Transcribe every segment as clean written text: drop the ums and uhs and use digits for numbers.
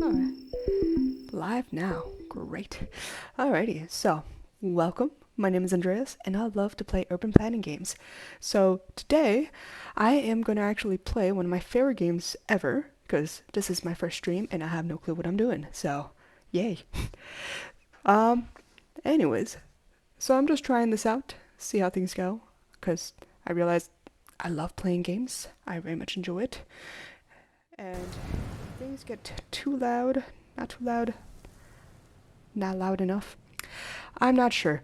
Alright. Live now. Great. Alrighty, so welcome. My name is Andreas, and I love to play urban planning games. So today, I am going to actually play one of my favorite games ever, because this is my first stream, and I have no clue what I'm doing. So, yay. um, anyways, so I'm just trying this out, see how things go, because I realized I love playing games. I very much enjoy it. And if things get too loud, not too loud, not loud enough, I'm not sure.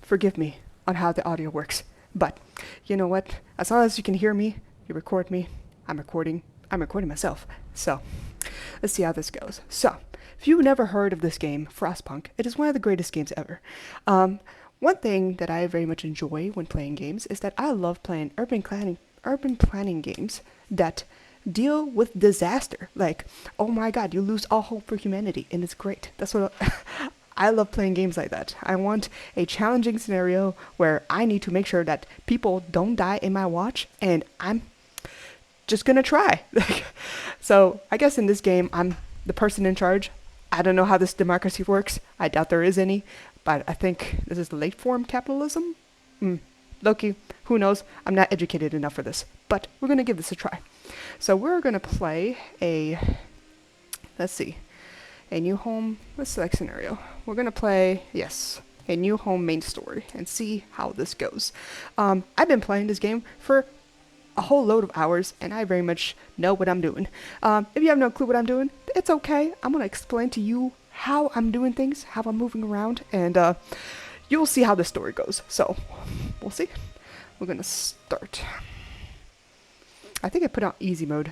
Forgive me on how the audio works. But you know what? As long as you can hear me, you record me, I'm recording myself. So let's see how this goes. So if you've never heard of this game, Frostpunk, it is one of the greatest games ever. One thing that I very much enjoy when playing games is that I love playing urban planning games that deal with disaster. Like, oh my god, you lose all hope for humanity, and it's great. That's what I love playing games like that. I want a challenging scenario where I need to make sure that people don't die in my watch, and I'm just gonna try. So I guess in this game, I'm the person in charge. I don't know how this democracy works. I doubt there is any, but I think this is late form capitalism. Loki, who knows? I'm not educated enough for this, but we're gonna give this a try. So we're gonna play let's see, a new home. Let's select scenario. We're gonna play, yes, a new home main story and see how this goes. I've been playing this game for a whole load of hours, and I very much know what I'm doing. If you have no clue what I'm doing, it's okay. I'm gonna explain to you how I'm doing things, how I'm moving around, and you'll see how the story goes. So we'll see. We're gonna start. I think I put on easy mode.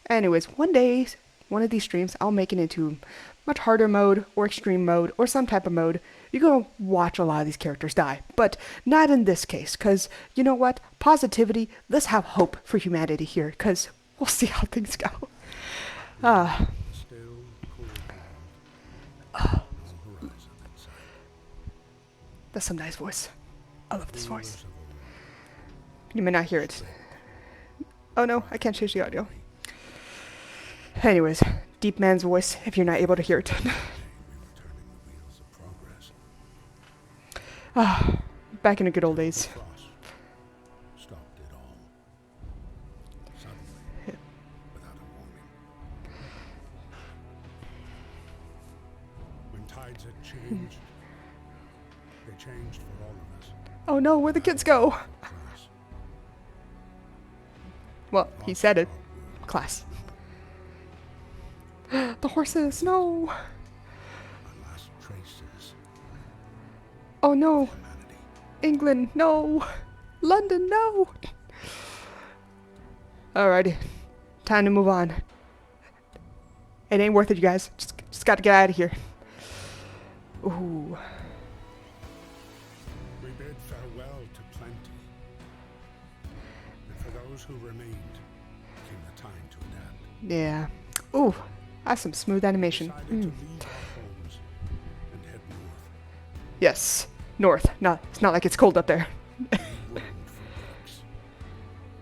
Anyways, one day, one of these streams, I'll make it into much harder mode or extreme mode or some type of mode. You're gonna watch a lot of these characters die, but not in this case, because you know what? Positivity, let's have hope for humanity here, because we'll see how things go. That's some nice voice. I love this voice. You may not hear it. Oh no, I can't change the audio. Anyways, deep man's voice if you're not able to hear it. Back in the good old days. Stopped it all. Suddenly, without a warning. When tides had changed, they changed for all of us. Oh no, where'd the kids go? Class. Well, he said it. Class. The horses, no! Our last traces Oh no! of humanity. England, no! London, no! Alrighty. Time to move on. It ain't worth it, you guys. Just gotta get out of here. Ooh. We bid farewell to plenty. And for those who remained, came the time to adapt. Yeah. Ooh. That's some smooth animation. Decided to leave our homes and head north. Yes. North. No, it's not like it's cold up there. We roamed for weeks,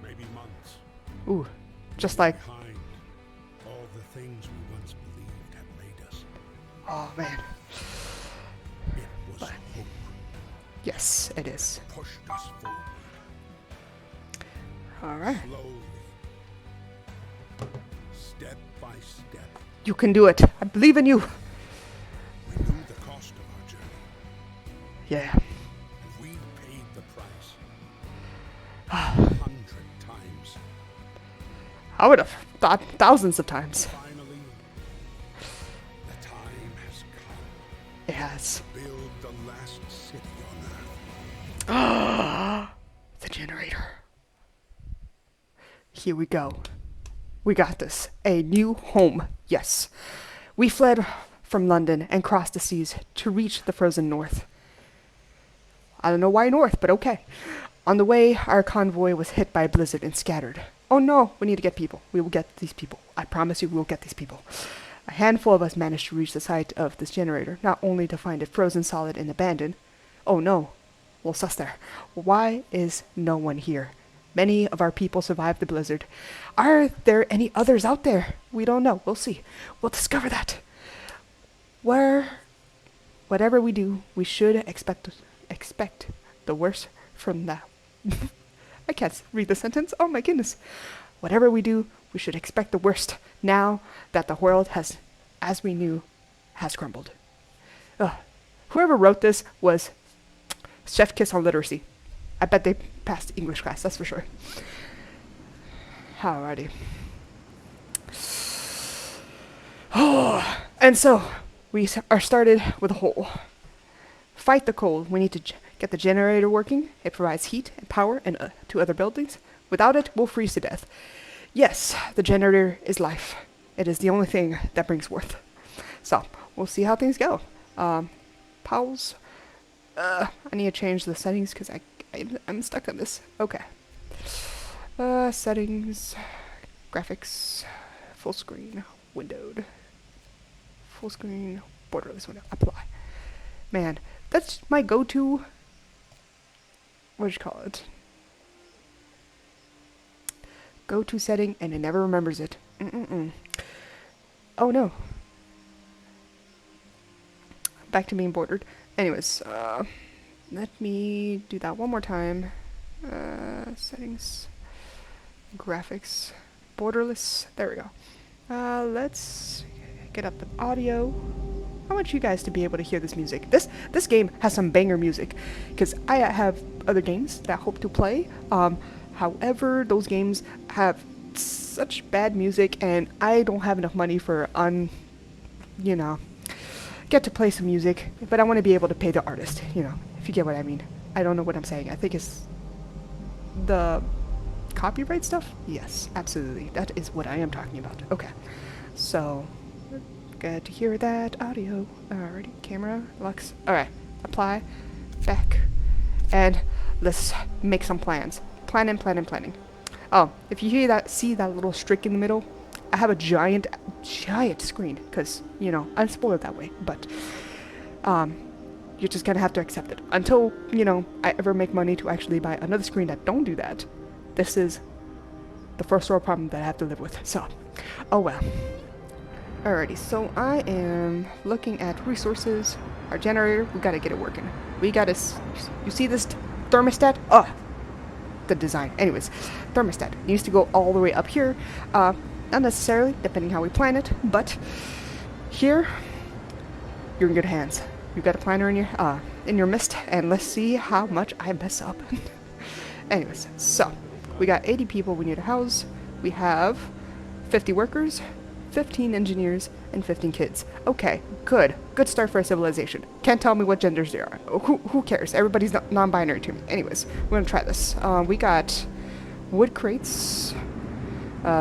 maybe months. Ooh. Just like... Behind all the things we once believed had made us. Oh, man. It was hope Yes, it is. that pushed us forward. Alright. Slowly, step by step, You can do it. I believe in you. we knew the cost of our journey. Yeah. And we paid the price 100 times. I would have thought thousands of times. Finally, the time has come It has. to build the last city on Earth. The generator. Here we go. We got this. A new home. Yes. We fled from London and crossed the seas to reach the frozen north. I don't know why north, but okay. On the way, our convoy was hit by a blizzard and scattered. Oh no, we need to get people. We will get these people. I promise you we will get these people. A handful of us managed to reach the site of this generator, not only to find it frozen solid and abandoned. Oh no. Well, sus there. Why is no one here? Many of our people survived the blizzard. Are there any others out there? We don't know. We'll see. We'll discover that. Whatever we do, we should expect the worst from now. I can't read the sentence. Oh my goodness. Whatever we do, we should expect the worst now that the world has, as we knew, has crumbled. Ugh. Whoever wrote this was chef kiss on literacy. I bet they passed English class, that's for sure. Alrighty. Oh, and so we are started with a hole. Fight the cold. We need to get the generator working. It provides heat and power to other buildings. Without it, we'll freeze to death. Yes, the generator is life. It is the only thing that brings worth. So, we'll see how things go. Pals. I need to change the settings because I'm stuck on this. Okay. Settings. Graphics. Full screen. Windowed. Full screen. Borderless window. Apply. Man, that's my go-to. What do you call it? Go-to setting, and it never remembers it. Oh no. Back to being bordered. Anyways, let me do that one more time. Settings. Graphics. Borderless. There we go. Let's get up the audio. I want you guys to be able to hear this music. This game has some banger music, because I have other games that I hope to play. However, those games have such bad music, and I don't have enough money for get to play some music, but I want to be able to pay the artist, if you get what I mean. I don't know what I'm saying. I think it's the copyright stuff? Yes, absolutely. That is what I am talking about. Okay. So, good to hear that audio. Alrighty, camera, Lux. Alright, apply, back, and let's make some plans. Planning. Oh, if you see that little streak in the middle, I have a giant screen, because, I'm spoiled that way, but, you're just gonna have to accept it. Until, I ever make money to actually buy another screen that don't do that, this is the first world problem that I have to live with, so, oh well. Alrighty, so I am looking at resources. Our generator, we gotta get it working. You see this thermostat? Oh, the design. Anyways, thermostat needs to go all the way up here. Not necessarily, depending how we plan it, but here, you're in good hands. You've got a planner in your midst, and let's see how much I mess up. Anyways, so, we got 80 people we need to house. We have 50 workers, 15 engineers, and 15 kids. Okay, good. Good start for a civilization. Can't tell me what genders they are. Who cares? Everybody's non-binary to me. Anyways, we're gonna try this. We got wood crates,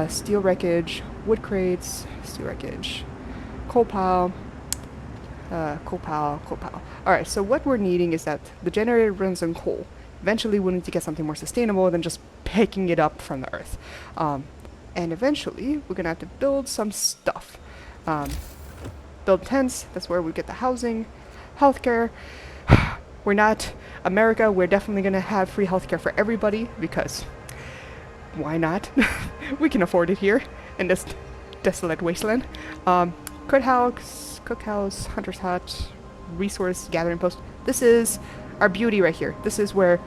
steel wreckage, wood crates, steel wreckage, coal pile, coal pile. Alright, so what we're needing is that the generator runs on coal. Eventually, we'll need to get something more sustainable than just picking it up from the earth. And eventually, we're gonna have to build some stuff. Build tents, that's where we get the housing, healthcare. We're not America, we're definitely gonna have free healthcare for everybody, because why not? We can afford it here, in this desolate wasteland. Cookhouse, hunter's hut, resource gathering post. This is our beauty right here. This is where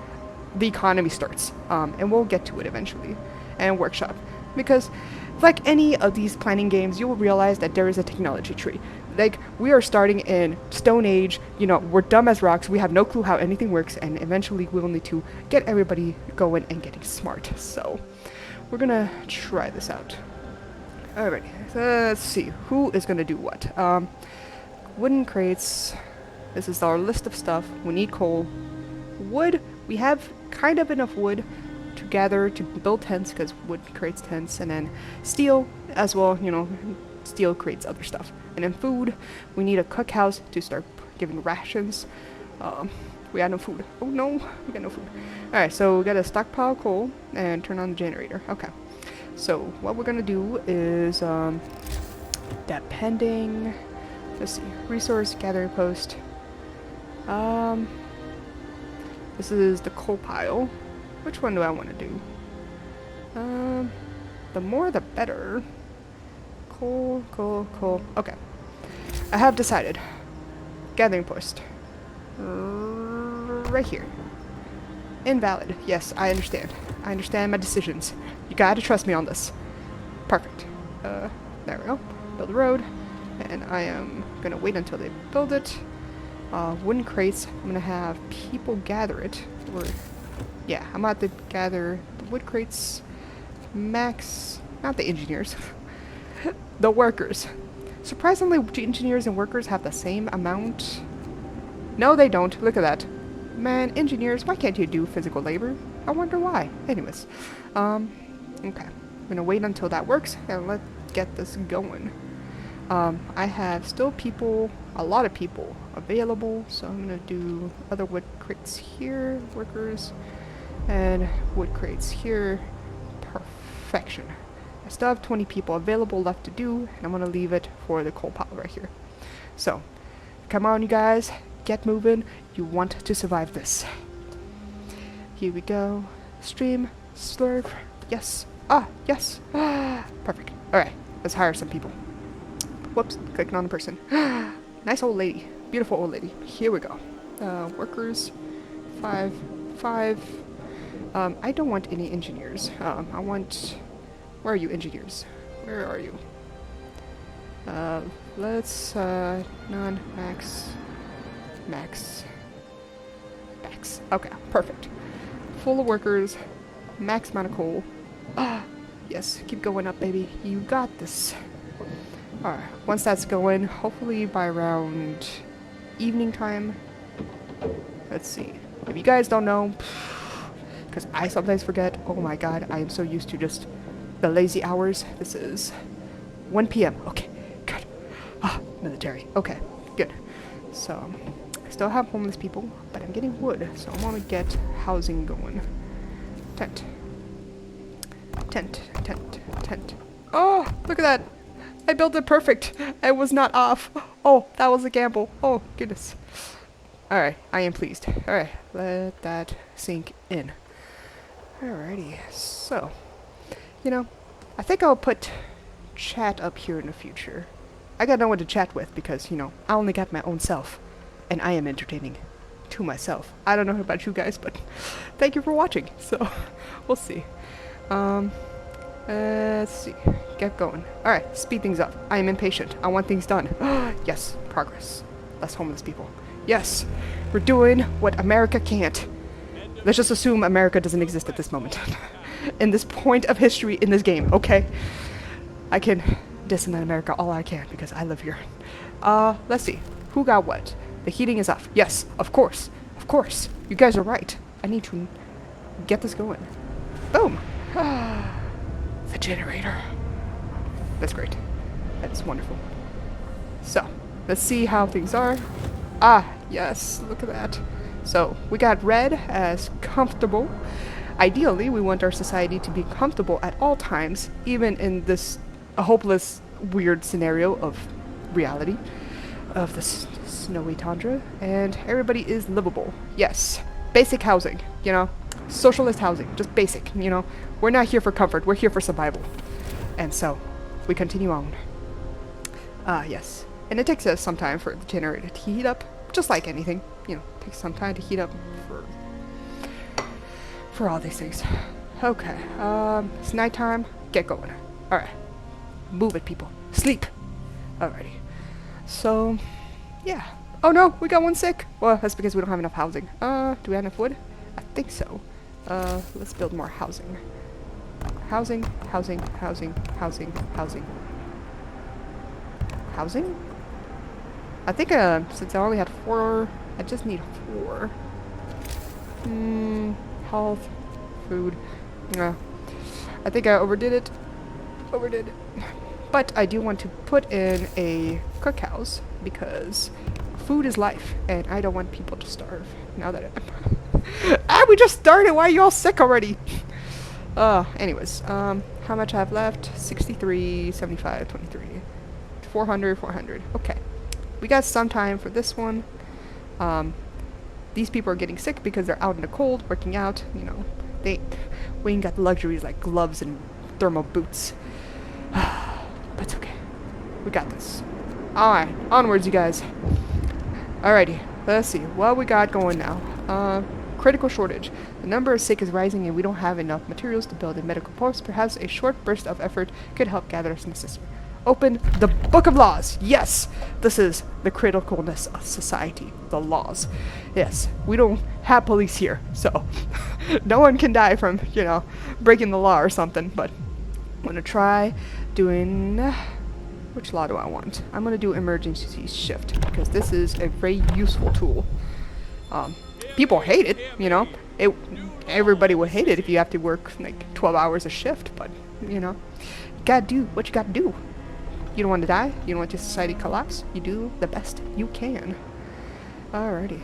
the economy starts, and we'll get to it eventually. And workshop. Because, like any of these planning games, you will realize that there is a technology tree. Like, we are starting in Stone Age, we're dumb as rocks, we have no clue how anything works, and eventually we'll need to get everybody going and getting smart. So, we're gonna try this out. Alrighty, let's see, who is gonna do what? Wooden crates, this is our list of stuff. We need coal. Wood, we have kind of enough wood to gather to build tents, because wood creates tents, and then steel as well, steel creates other stuff. And then food, we need a cookhouse to start giving rations. We got no food. Oh no, we got no food. Alright, so we gotta stockpile coal and turn on the generator. Okay. So what we're gonna do is depending, let's see, resource gathering post. This is the coal pile. Which one do I want to do? The more the better. Cool, cool, cool. Okay. I have decided. Gathering post. Right here. Invalid. Yes, I understand. I understand my decisions. You gotta trust me on this. Perfect. There we go. Build a road. And I am gonna wait until they build it. Wooden crates. I'm gonna have people gather it. Or, yeah, I'm about to gather the wood crates. Max. Not the engineers. The workers. Surprisingly, engineers and workers have the same amount. No, they don't. Look at that. Man, engineers, why can't you do physical labor? I wonder why. Anyways. Okay. I'm gonna wait until that works, and let's get this going. I have still people, a lot of people available, so I'm gonna do other wood crates here, workers, and wood crates here. Perfection. I still have 20 people available left to do, and I'm gonna leave it for the coal pile right here. So, come on you guys, get moving. You want to survive this. Here we go. Stream, slurp, yes. Ah, yes. Ah, perfect. Alright, let's hire some people. Whoops, clicking on the person. Nice old lady. Beautiful old lady. Here we go. Workers. 5. I don't want any engineers. I want... Where are you, engineers? Where are you? Let's, none, max. Okay, perfect. Full of workers. Max amount of coal. Ah, yes, keep going up, baby. You got this. Alright, once that's going, hopefully by around evening time. Let's see. If you guys don't know, because I sometimes forget, oh my god, I am so used to just the lazy hours. This is 1 p.m. Okay, good. Ah, military. Okay, good. So, I still have homeless people, but I'm getting wood, so I want to get housing going. Tent. Oh, look at that. I built it perfect. I was not off. Oh, that was a gamble. Oh, goodness. Alright, I am pleased. Alright, let that sink in. Alrighty, so, you know, I think I'll put chat up here in the future. I got no one to chat with because, you know, I only got my own self. And I am entertaining to myself. I don't know about you guys, but thank you for watching. So, we'll see. Let's see. Get going. Alright, speed things up. I am impatient. I want things done. Yes, progress. Less homeless people. Yes, we're doing what America can't. Let's just assume America doesn't exist at this moment. In this point of history in this game, okay? I can diss in America all I can because I live here. Let's see. Who got what? The heating is off. Yes, of course. Of course. You guys are right. I need to get this going. Boom. The generator. That's great. That's wonderful. So, let's see how things are. Ah, yes, look at that. So, we got red as comfortable. Ideally, we want our society to be comfortable at all times, even in this hopeless, weird scenario of reality, of the snowy tundra, and everybody is livable. Yes. Basic housing, you know? Socialist housing, just basic, you know? We're not here for comfort, we're here for survival. And so, we continue on. Yes. And it takes us some time for the generator to heat up, just like anything. You know, it takes some time to heat up for all these things. Okay, it's nighttime. Get going. Alright. Move it, people. Sleep! Alrighty. So, yeah. Oh no, we got one sick! Well, that's because we don't have enough housing. Do we have enough wood? I think so. Let's build more housing. Housing. I think, since I only had 4, I just need 4. Health, food. I think I overdid it. But I do want to put in a cookhouse because food is life, and I don't want people to starve. Now that we just started. Why are you all sick already? Anyways, how much I have left? 63, 75, 23, 400. Okay, we got some time for this one. These people are getting sick because they're out in the cold, working out. You know, We ain't got the luxuries like gloves and thermal boots. That's okay. We got this. Alright, onwards, you guys. Alrighty, let's see what we got going now. Critical shortage. The number of sick is rising and we don't have enough materials to build a medical post. Perhaps a short burst of effort could help gather some necessary. Open the Book of Laws. Yes, this is the criticalness of society. The laws. Yes, we don't have police here, so no one can die from, breaking the law or something. But I'm gonna try doing. Which law do I want? I'm gonna do emergency shift because this is a very useful tool. People hate it, everybody would hate it if you have to work like 12 hours a shift, but you gotta do what you gotta do. You don't want to die, you don't want your society to collapse, you do the best you can. Alrighty.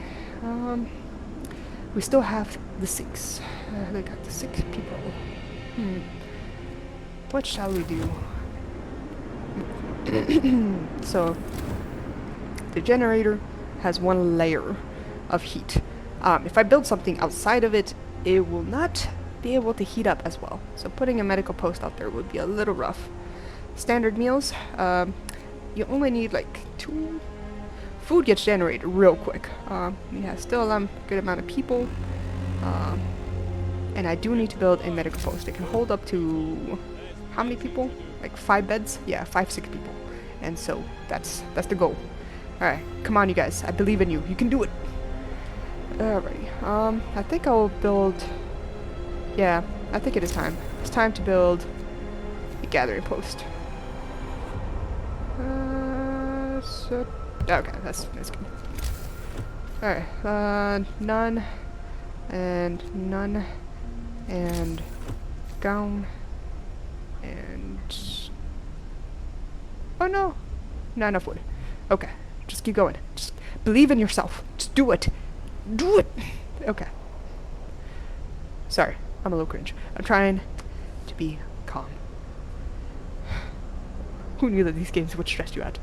We still have the 6. They got the 6 people. What shall we do? So the generator has 1 layer of heat. If I build something outside of it, it will not be able to heat up as well. So putting a medical post out there would be a little rough. Standard meals, you only need like 2. Food gets generated real quick. Yeah, still a good amount of people. And I do need to build a medical post. It can hold up to how many people? Like 5 beds? Yeah, 5, 6 people. And so that's the goal. Alright, come on you guys. I believe in you. You can do it. Alrighty. I think I'll build. Yeah, I think it is time. It's time to build a gathering post. Okay, that's good. Alright, none, and none, and gown, and... Oh no! Not enough wood. Okay, just keep going. Just believe in yourself. Just do it. Do it! Okay. Sorry, I'm a little cringe. I'm trying to be calm. Who knew that these games would stress you out?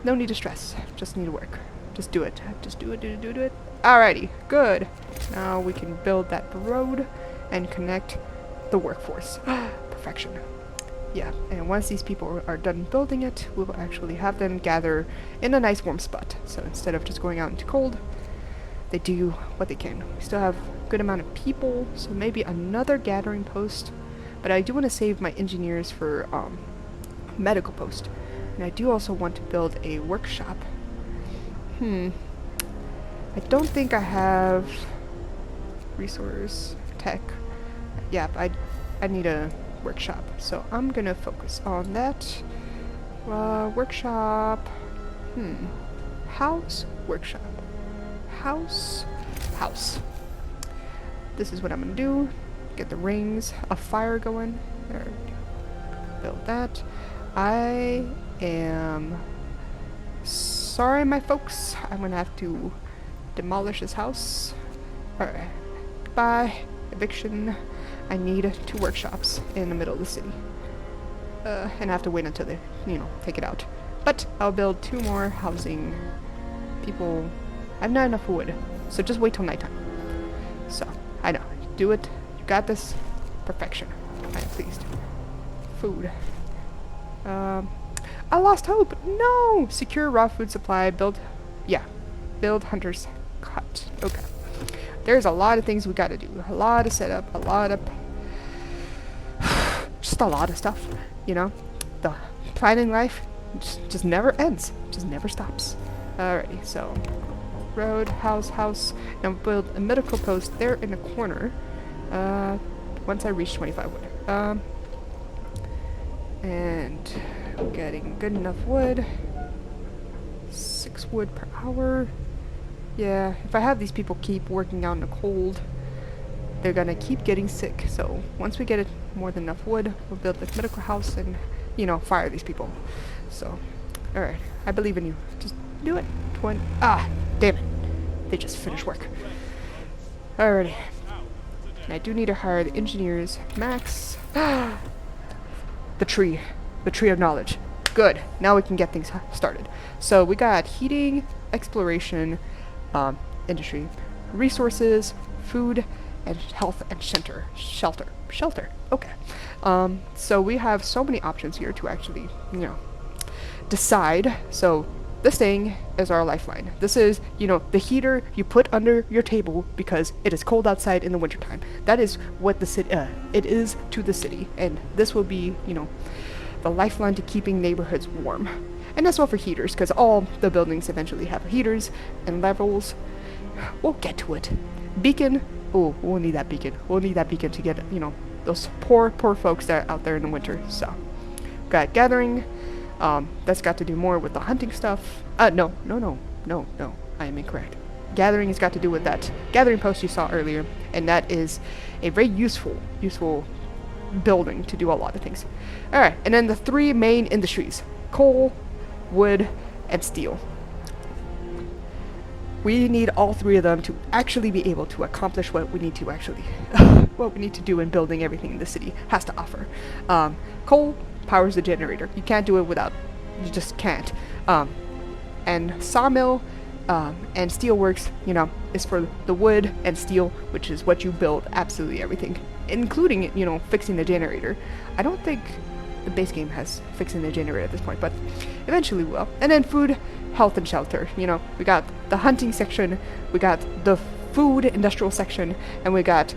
No need to stress. Just need to work. Just do it. Just do it, do it. Alrighty, good. Now we can build that road and connect the workforce. Perfection. Yeah, and once these people are done building it, we will actually have them gather in a nice warm spot. So instead of just going out into cold, they do what they can. We still have a good amount of people, so maybe another gathering post. But I do want to save my engineers for medical post. And I do also want to build a workshop. I don't think I have resource tech. Yeah, I need a workshop, so I'm gonna focus on that. Workshop. House. Workshop. House. This is what I'm gonna do. Get the rings of fire going. There. Build that. I am sorry, my folks. I'm gonna have to demolish this house. Alright. Goodbye. Eviction. I need 2 workshops in the middle of the city. And I have to wait until they, take it out. But I'll build 2 more housing. People... I have not enough wood, so just wait till nighttime. So, I know. Do it. You got this. Perfection. I am pleased. Food. I lost hope. No! Secure raw food supply. Build hunter's hut. Okay. There's a lot of things we gotta do. A lot of setup. A lot of... just a lot of stuff. The planning life just never ends. Just never stops. Alrighty, so... road, house. Now build a medical post there in the corner. Once I reach 25 wood. And getting good enough wood. 6 wood per hour. Yeah, if I have these people keep working out in the cold, they're gonna keep getting sick. So once we get it more than enough wood, we'll build this medical house and, fire these people. So, alright, I believe in you. Just do it. Damn it. They just finished work. Alrighty. And I do need to hire the engineers. Max. The tree of knowledge. Good. Now we can get things started. So we got heating, exploration, industry, resources, food, and health and shelter. Okay. So we have so many options here to actually, decide. So this thing is our lifeline. This is, the heater you put under your table because it is cold outside in the wintertime. That is what the city, it is to the city. And this will be, the lifeline to keeping neighborhoods warm. And that's all for heaters, because all the buildings eventually have heaters and levels. We'll get to it. Beacon. Oh, we'll need that beacon. We'll need that beacon to get, those poor folks that are out there in the winter. So, got gathering. That's got to do more with the hunting stuff. No. I am incorrect. Gathering has got to do with that gathering post you saw earlier, and that is a very useful building to do a lot of things. Alright, and then the three main industries: coal, wood, and steel. We need all three of them to actually be able to accomplish what we need to actually what we need to do in building everything the city has to offer. Coal powers the generator. You can't do it without. You just can't. And sawmill and steelworks, is for the wood and steel, which is what you build absolutely everything, including, fixing the generator. I don't think the base game has fixing the generator at this point, but eventually will. And then food, health, and shelter. We got the hunting section, we got the food industrial section, and we got,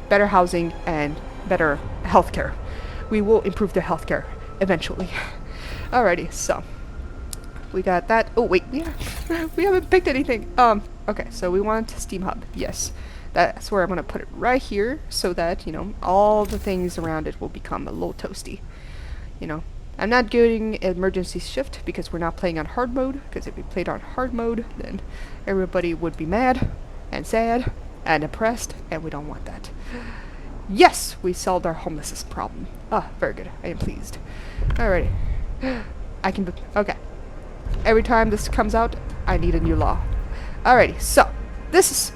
better housing and better healthcare. We will improve the healthcare eventually. Alrighty, so we got that. Oh wait, we haven't picked anything. Okay, so we want steam hub. Yes, that's where I'm gonna put it right here, so that all the things around it will become a little toasty. I'm not doing emergency shift because we're not playing on hard mode. Because if we played on hard mode, then everybody would be mad and sad and depressed, and we don't want that. Yes, we solved our homelessness problem. Ah, very good. I am pleased. Alrighty. I can... Okay. Every time this comes out, I need a new law. Alrighty, so this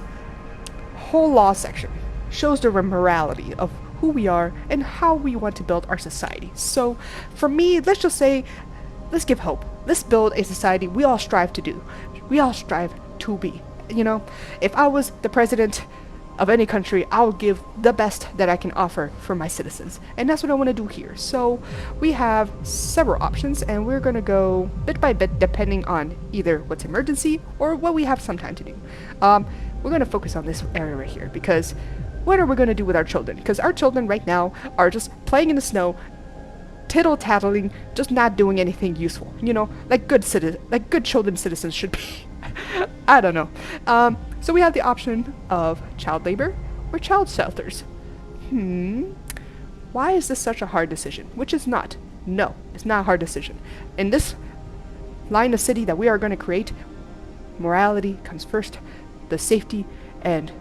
whole law section shows the morality of who we are and how we want to build our society. So, for me, let's just say, let's give hope. Let's build a society we all strive to do. We all strive to be. If I was the president of any country, I'll give the best that I can offer for my citizens. And that's what I want to do here. So we have several options, and we're going to go bit by bit depending on either what's emergency or what we have some time to do. We're going to focus on this area right here, because what are we going to do with our children? Because our children right now are just playing in the snow, tittle-tattling, just not doing anything useful. Like good children citizens should be. I don't know. So we have the option of child labor or child shelters. Why is this such a hard decision? Which is not. No, it's not a hard decision. In this line of city that we are going to create, morality comes first, the safety and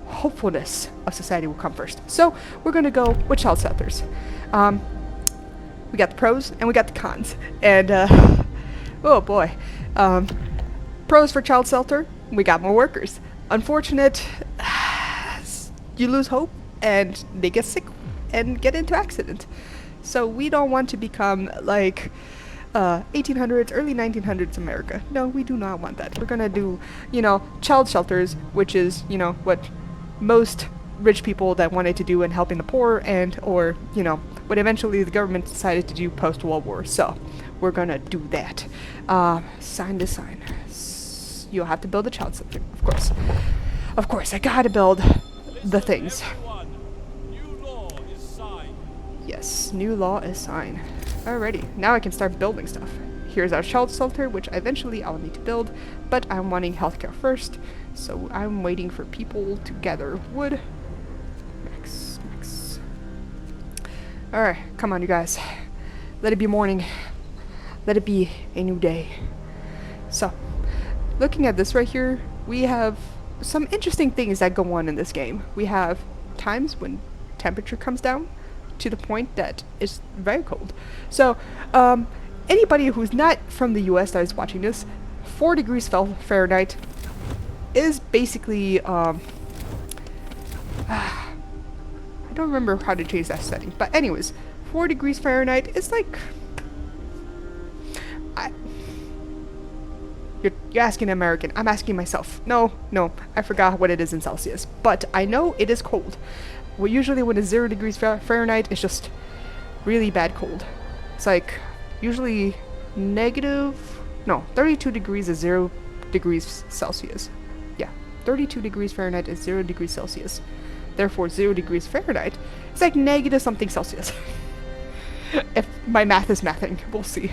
hopefulness of society will come first. So we're going to go with child shelters. We got the pros and we got the cons. And, oh boy. Pros for child shelter, we got more workers. Unfortunate, you lose hope and they get sick and get into accident. So we don't want to become like 1800s, early 1900s America. No, we do not want that. We're gonna do, child shelters, which is, what most rich people that wanted to do in helping the poor, and or what eventually the government decided to do post-World War. So we're gonna do that. Sign to sign. You'll have to build a child shelter, of course. I gotta build the things. Yes, new law is signed. Alrighty, now I can start building stuff. Here's our child shelter, which eventually I'll need to build, but I'm wanting healthcare first, so I'm waiting for people to gather wood. Mix. Alright, come on you guys. Let it be morning. Let it be a new day. So, looking at this right here, we have some interesting things that go on in this game. We have times when temperature comes down to the point that it's very cold. So, anybody who's not from the US that is watching this, 4 degrees Fahrenheit is basically, I don't remember how to change that setting, but anyways, 4 degrees Fahrenheit is like, You're asking an American. I'm asking myself. No, I forgot what it is in Celsius. But I know it is cold. Well, usually when it's 0 degrees Fahrenheit, it's just really bad cold. It's like usually negative, no, 32 degrees is 0 degrees Celsius. Yeah, 32 degrees Fahrenheit is 0 degrees Celsius. Therefore, 0 degrees Fahrenheit is like negative something Celsius. If my math is mathing, we'll see.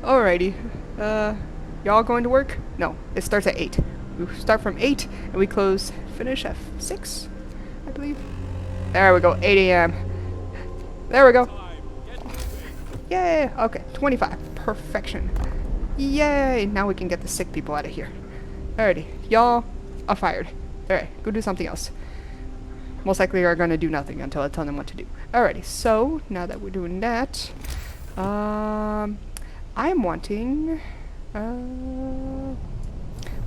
Alrighty. Y'all going to work? No, it starts at 8. We start from 8 and we finish at 6, I believe. There we go, 8 a.m. There we go. Yay! Okay, 25. Perfection. Yay! Now we can get the sick people out of here. Alrighty, y'all are fired. Alright, go do something else. Most likely are gonna do nothing until I tell them what to do. Alrighty, so now that we're doing that, I'm wanting,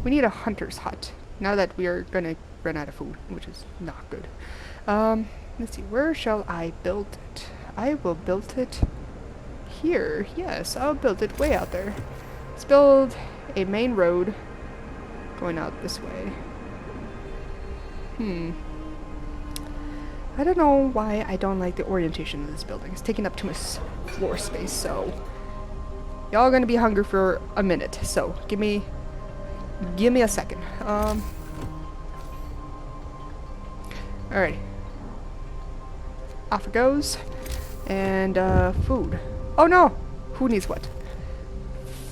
we need a hunter's hut. Now that we are gonna run out of food, which is not good. Let's see, where shall I build it? I will build it here. Yes, I'll build it way out there. Let's build a main road going out this way. I don't know why I don't like the orientation of this building. It's taking up too much floor space, so y'all are gonna be hungry for a minute. So give me a second. Alright. Off it goes. And food. Oh no! Who needs what?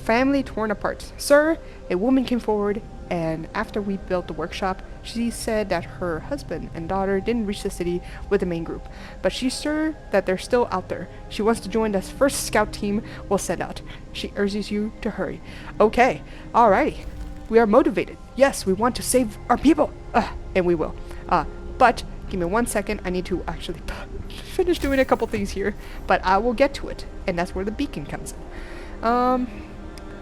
Family torn apart. Sir, a woman came forward, and after we built the workshop, she said that her husband and daughter didn't reach the city with the main group, but she's sure that they're still out there. She wants to join the first scout team we'll send out. She urges you to hurry. Okay, alrighty. We are motivated. Yes, we want to save our people. And we will. But give me 1 second. I need to actually finish doing a couple things here, but I will get to it, and that's where the beacon comes in.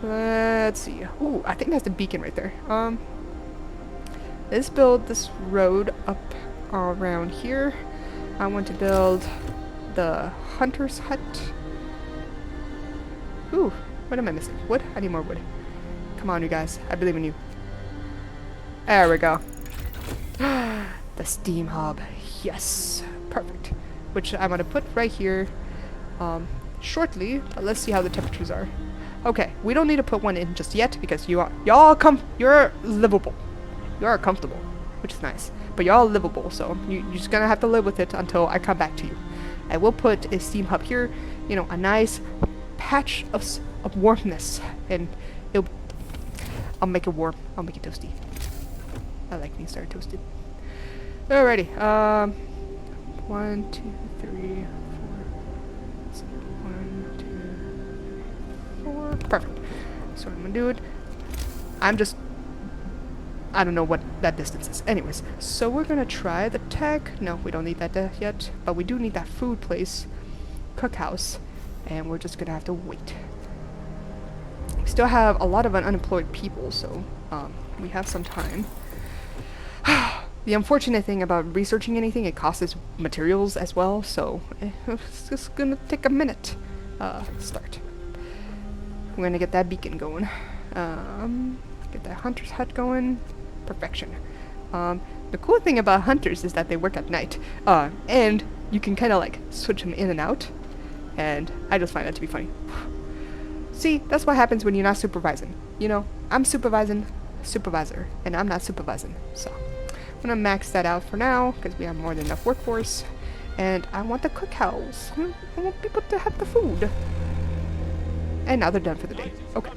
Let's see. Ooh, I think that's the beacon right there. Let's build this road up around here. I want to build the hunter's hut. Ooh, what am I missing? Wood? I need more wood. Come on, you guys. I believe in you. There we go. The steam hub. Yes. Perfect. Which I'm going to put right here shortly. But let's see how the temperatures are. Okay, we don't need to put one in just yet because you're livable. You are comfortable, which is nice. But you're all livable, so you're just gonna have to live with it until I come back to you. I will put a steam hub here, you know, a nice patch of warmness, and I'll make it warm. I'll make it toasty. I like things that are toasted. Alrighty. 1, 2, 3, 4. 1, 2, 3, 4. Perfect. So I'm gonna do it. I don't know what that distance is. Anyways, so we're gonna try the tech. No, we don't need that yet, but we do need that food place, cookhouse, and we're just gonna have to wait. We still have a lot of unemployed people, so we have some time. The unfortunate thing about researching anything, it costs us materials as well, so it's just gonna take a minute. Start. We're gonna get that beacon going. Get that hunter's hut going. Perfection. The cool thing about hunters is that they work at night, and you can kind of like switch them in and out, and I just find that to be funny. See, that's what happens when you're not supervising. You know, I'm supervisor, and I'm not supervising, so I'm gonna max that out for now because we have more than enough workforce, and I want the cookhouse. I want people to have the food. And now they're done for the day. Okay.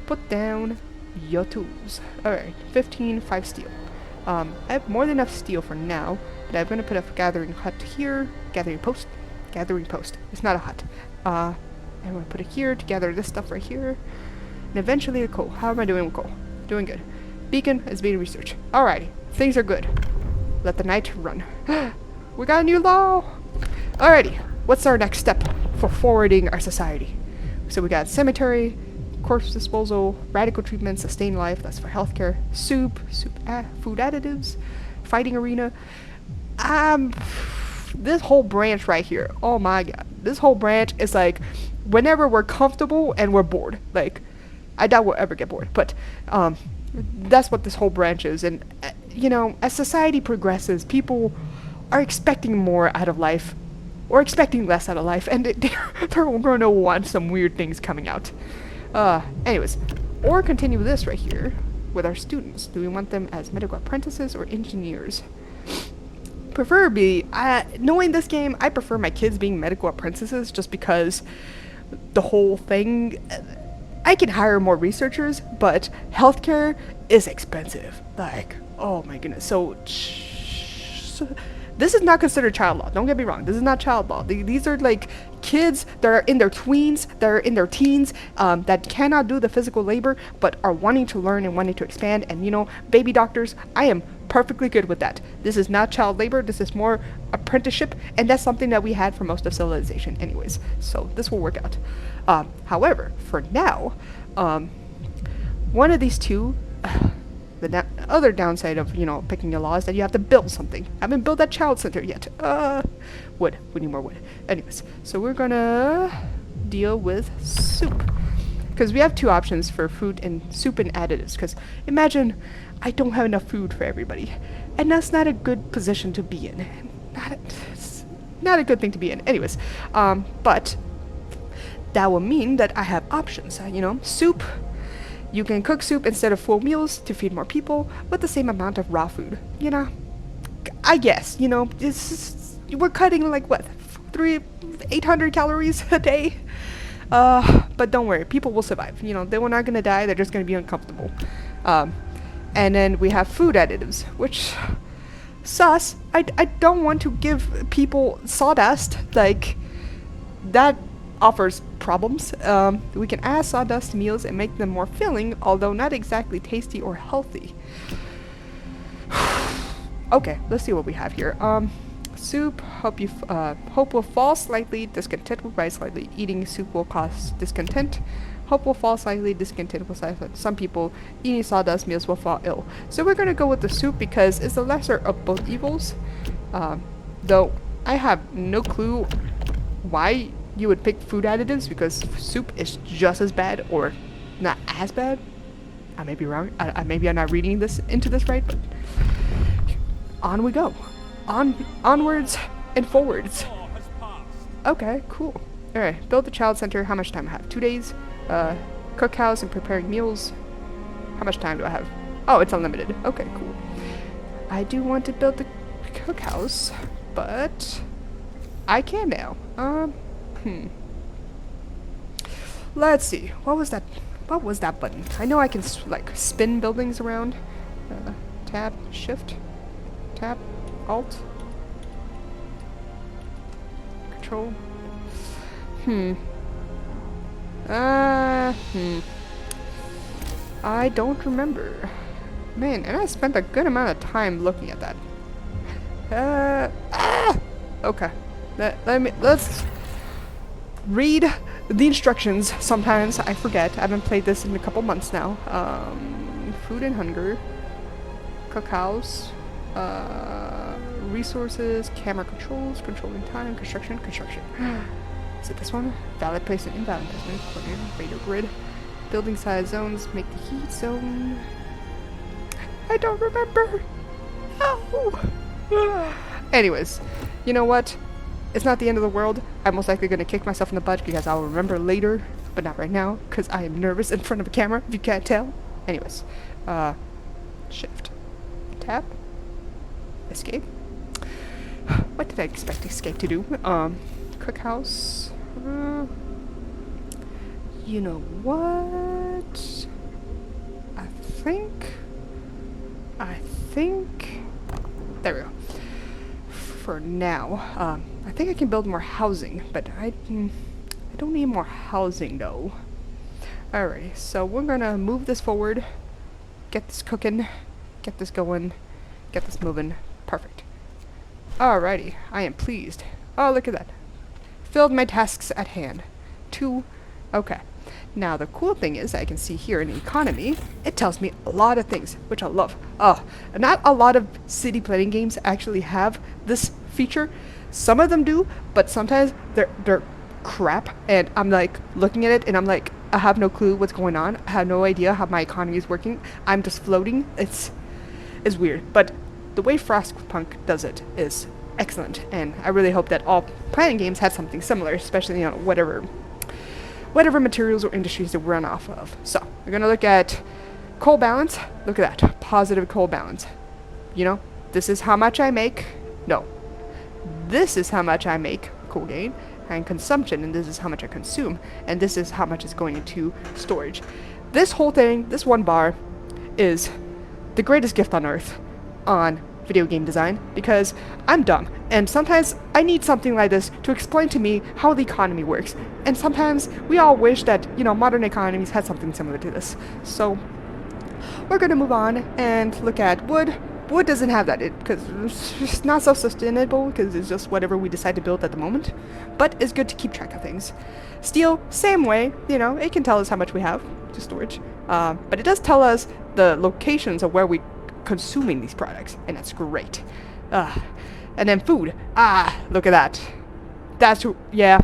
Put down your tools. Alright, 15, 5 steel. I have more than enough steel for now, but I'm gonna put a gathering hut here. Gathering post. It's not a hut. I'm gonna put it here to gather this stuff right here. And eventually the coal. How am I doing with coal? Doing good. Beacon is being researched. Alrighty, things are good. Let the night run. We got a new law! Alrighty, what's our next step for forwarding our society? So we got cemetery, corpse disposal, radical treatment, sustain life, that's for healthcare, food additives, fighting arena. This whole branch right here, oh my god, this whole branch is like whenever we're comfortable and we're bored. Like, I doubt we'll ever get bored, but that's what this whole branch is. And as society progresses, people are expecting more out of life, or expecting less out of life, and they're going to want some weird things coming out. Anyways, or continue this right here with our students. Do we want them as medical apprentices or engineers? Preferably, knowing this game, I prefer my kids being medical apprentices just because the whole thing. I can hire more researchers, but healthcare is expensive. Like, oh my goodness. So this is not considered child law. Don't get me wrong. This is not child law. These are like kids that are in their tweens, that are in their teens, that cannot do the physical labor, but are wanting to learn and wanting to expand. And baby doctors, I am perfectly good with that. This is not child labor. This is more apprenticeship, and that's something that we had for most of civilization anyways. So this will work out. However, for now, one of these two, the other downside of, picking a law is that you have to build something. I haven't built that child center yet. Wood. We need more wood. Anyways, so we're gonna deal with soup. Because we have two options for food and soup and additives. Because imagine I don't have enough food for everybody. And that's not a good position to be in. It's not a good thing to be in. Anyways, but that will mean that I have options. Soup. You can cook soup instead of full meals to feed more people with the same amount of raw food. I guess, we're cutting like what, 800 calories a day? But don't worry, people will survive. They were not gonna die, they're just gonna be uncomfortable. And then we have food additives, which, sus, I don't want to give people sawdust, like, that offers problems. We can add sawdust to meals and make them more filling, although not exactly tasty or healthy. Okay, let's see what we have here. Soup, hope will fall slightly, discontent will rise slightly. Eating soup will cause discontent. Hope will fall slightly, discontent will rise slightly. Some people eating sawdust meals will fall ill. So we're gonna go with the soup because it's the lesser of both evils. Though I have no clue why you would pick food additives, because soup is just as bad, or not as bad. I may be wrong. Maybe I'm not reading this into this right, but on we go. Onwards and forwards. Okay, cool. Alright, build the child center. How much time I have? 2 days. Cookhouse and preparing meals. How much time do I have? Oh, it's unlimited. Okay, cool. I do want to build the cookhouse, but I can now. Let's see. What was that button? I know I can spin buildings around. Tab, shift, tab, alt, control. I don't remember. Man, and I spent a good amount of time looking at that. Okay. Let's read the instructions. Sometimes I forget. I haven't played this in a couple months now. Food and hunger. Cookhouse. Resources. Camera controls. Controlling time. Construction. Is it this one? Valid placement. Invalid placement. Coordinator. Radio grid. Building size zones. Make the heat zone. I don't remember. No. Anyways, you know what? It's not the end of the world. I'm most likely going to kick myself in the butt because I'll remember later, but not right now, because I am nervous in front of a camera, if you can't tell. Anyways, shift, tab, escape. What did I expect escape to do? Cookhouse. You know what? I think. There we go. For now, I think I can build more housing, but I don't need more housing though. Alrighty, so we're gonna move this forward, get this cooking, get this going, get this moving. Perfect. Alrighty, I am pleased. Oh, look at that. Filled my tasks at hand. 2. Okay. Now the cool thing is I can see here in economy, it tells me a lot of things, which I love. Not a lot of city planning games actually have this feature. Some of them do, but sometimes they're crap, and I'm like looking at it and I'm like, I have no clue what's going on. I have no idea how my economy is working. I'm just floating. It's weird, but the way Frostpunk does it is excellent, and I really hope that all planning games have something similar, especially, you know, whatever materials or industries they run off of. So we're gonna look at coal balance. Look at that, positive coal balance. You know, this is how much I make. No, this is how much I make, coal gain, and consumption, and this is how much I consume, and this is how much is going into storage. This whole thing, this one bar, is the greatest gift on earth on video game design, because I'm dumb, and sometimes I need something like this to explain to me how the economy works, and sometimes we all wish that, you know, modern economies had something similar to this. So we're going to move on and look at wood. Wood doesn't have that, because it's not so sustainable, because it's just whatever we decide to build at the moment, but it's good to keep track of things. Steel, same way, you know, it can tell us how much we have to storage, but it does tell us the locations of where we consuming these products, and that's great. And then food. Look at that. That's yeah.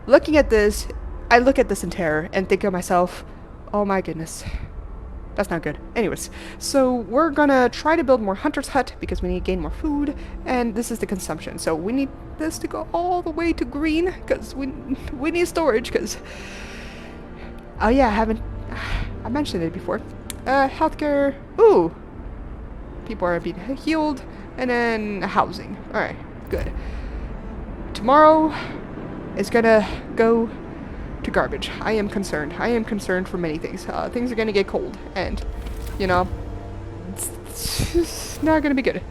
Looking at this, I look at this in terror and think of myself, oh my goodness, that's not good. Anyways, so we're gonna try to build more hunter's hut because we need to gain more food, and this is the consumption. So we need this to go all the way to green because we need storage. Because oh yeah, I mentioned it before. Healthcare. Ooh, people are being healed, and then housing. All right, good. Tomorrow is gonna go to garbage. I am concerned. I am concerned for many things. Things are gonna get cold, and you know, it's not gonna be good.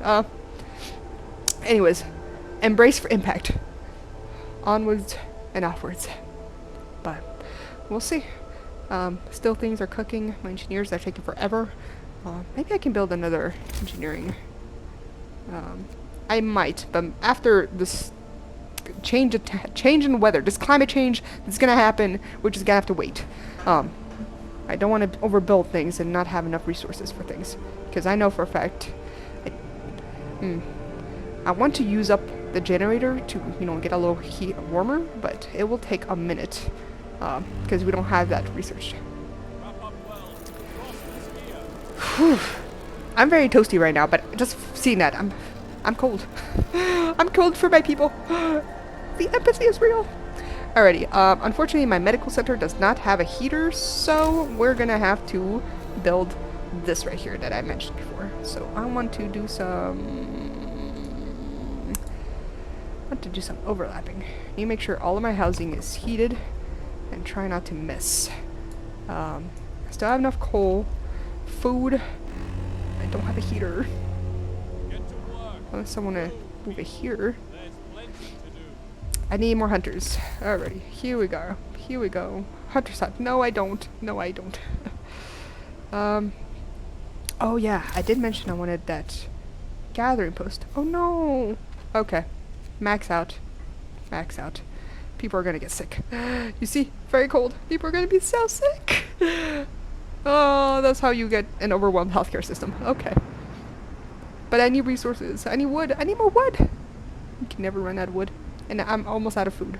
Anyways, embrace for impact. Onwards and offwards. But we'll see. Still things are cooking. My engineers are taking forever. Maybe I can build another engineering. I might, but after this change in the weather, this climate change that's gonna happen, we're just gonna have to wait. I don't want to overbuild things and not have enough resources for things, because I know for a fact I want to use up the generator to, you know, get a little heat warmer, but it will take a minute. Because we don't have that research. I'm very toasty right now, but just seeing that, I'm cold. I'm cold for my people. The empathy is real. Alrighty, unfortunately my medical center does not have a heater, so we're gonna have to build this right here that I mentioned before. So I want to do some overlapping. Need to make sure all of my housing is heated and try not to miss. I still have enough coal, food. I don't have a heater. Unless I want to move it here. I need more hunters. Alrighty, here we go. Here we go. Hunter's hut. No, I don't. No, I don't. Oh yeah, I did mention I wanted that gathering post. Oh no. Okay. Max out. Max out. People are gonna get sick. You see? Very cold. People are gonna be so sick. Oh, that's how you get an overwhelmed healthcare system. Okay. But I need resources. I need wood. I need more wood. You can never run out of wood. And I'm almost out of food.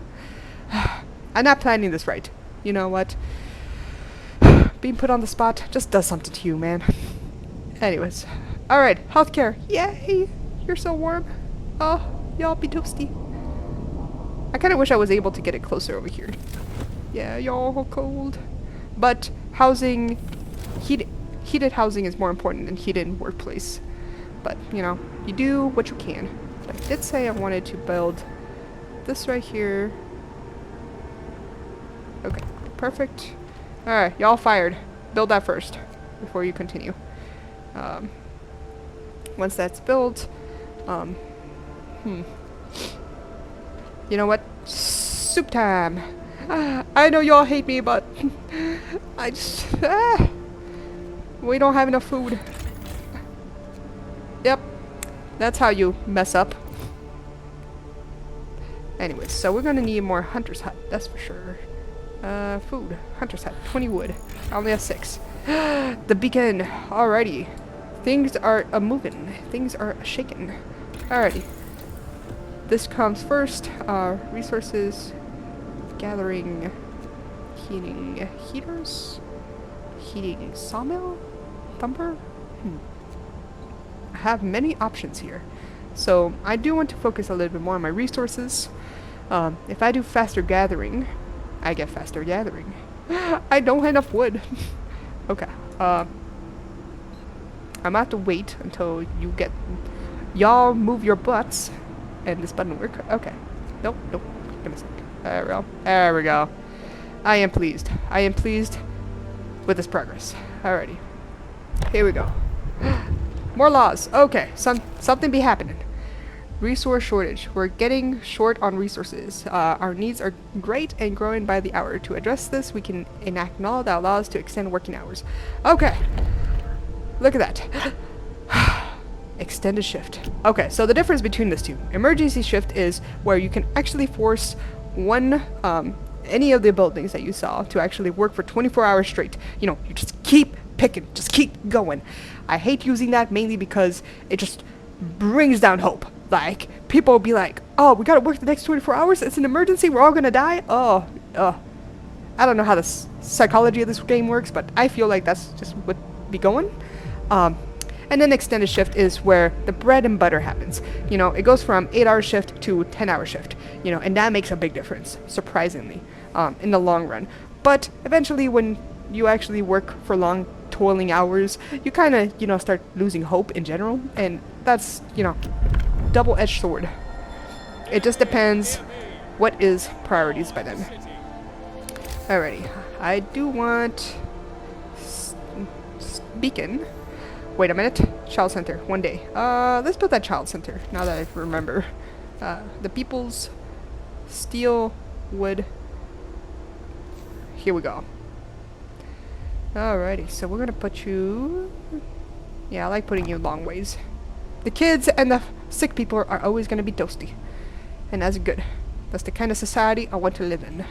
I'm not planning this right. You know what? Being put on the spot just does something to you, man. Anyways. Alright, healthcare. Yay! You're so warm. Oh, y'all be toasty. I kind of wish I was able to get it closer over here. Yeah, y'all cold. But housing, heated housing is more important than heated workplace. But, you know, you do what you can. But I did say I wanted to build this right here. Okay, perfect. Alright, y'all fired. Build that first before you continue. Once that's built, you know what? Soup time! I know y'all hate me, but I just... we don't have enough food. Yep. That's how you mess up. Anyways, so we're gonna need more hunter's hut, that's for sure. Food. Hunter's hut. 20 wood. I only have 6. The beacon! Alrighty. Things are moving. Things are shaking. Alrighty. This comes first. Resources. gathering heating heaters? Heating sawmill? Thumper? I have many options here. So I do want to focus a little bit more on my resources. If I do faster gathering, I get faster gathering. I don't have enough wood. Okay. I'm gonna have to wait until y'all move your butts and this button work. Okay. Nope. Give me a sec. There we go. There we go. I am pleased. I am pleased with this progress. Alrighty. Here we go. More laws. Okay. Something be happening. Resource shortage. We're getting short on resources. Our needs are great and growing by the hour. To address this, we can enact null that allows to extend working hours. Okay. Look at that. Extended shift. Okay, so the difference between these two. Emergency shift is where you can actually force any of the buildings that you saw to actually work for 24 hours straight. You know, you just keep picking, just keep going. I hate using that mainly because it just brings down hope. Like, people will be like, oh, we gotta work the next 24 hours? It's an emergency, we're all gonna die? I don't know how the psychology of this game works, but I feel like that's just what be going. And then extended shift is where the bread and butter happens. You know, it goes from 8-hour shift to 10-hour shift, you know, and that makes a big difference, surprisingly, in the long run. But eventually when you actually work for long, toiling hours, you kind of, you know, start losing hope in general, and that's, you know, double-edged sword. It just depends what is priorities by then. Alrighty, I do want beacon. Wait a minute, child center, one day. Let's build that child center, now that I remember. The people's steel wood. Here we go. Alrighty, so we're gonna put you... Yeah, I like putting you long ways. The kids and the sick people are always gonna be toasty. And that's good. That's the kind of society I want to live in.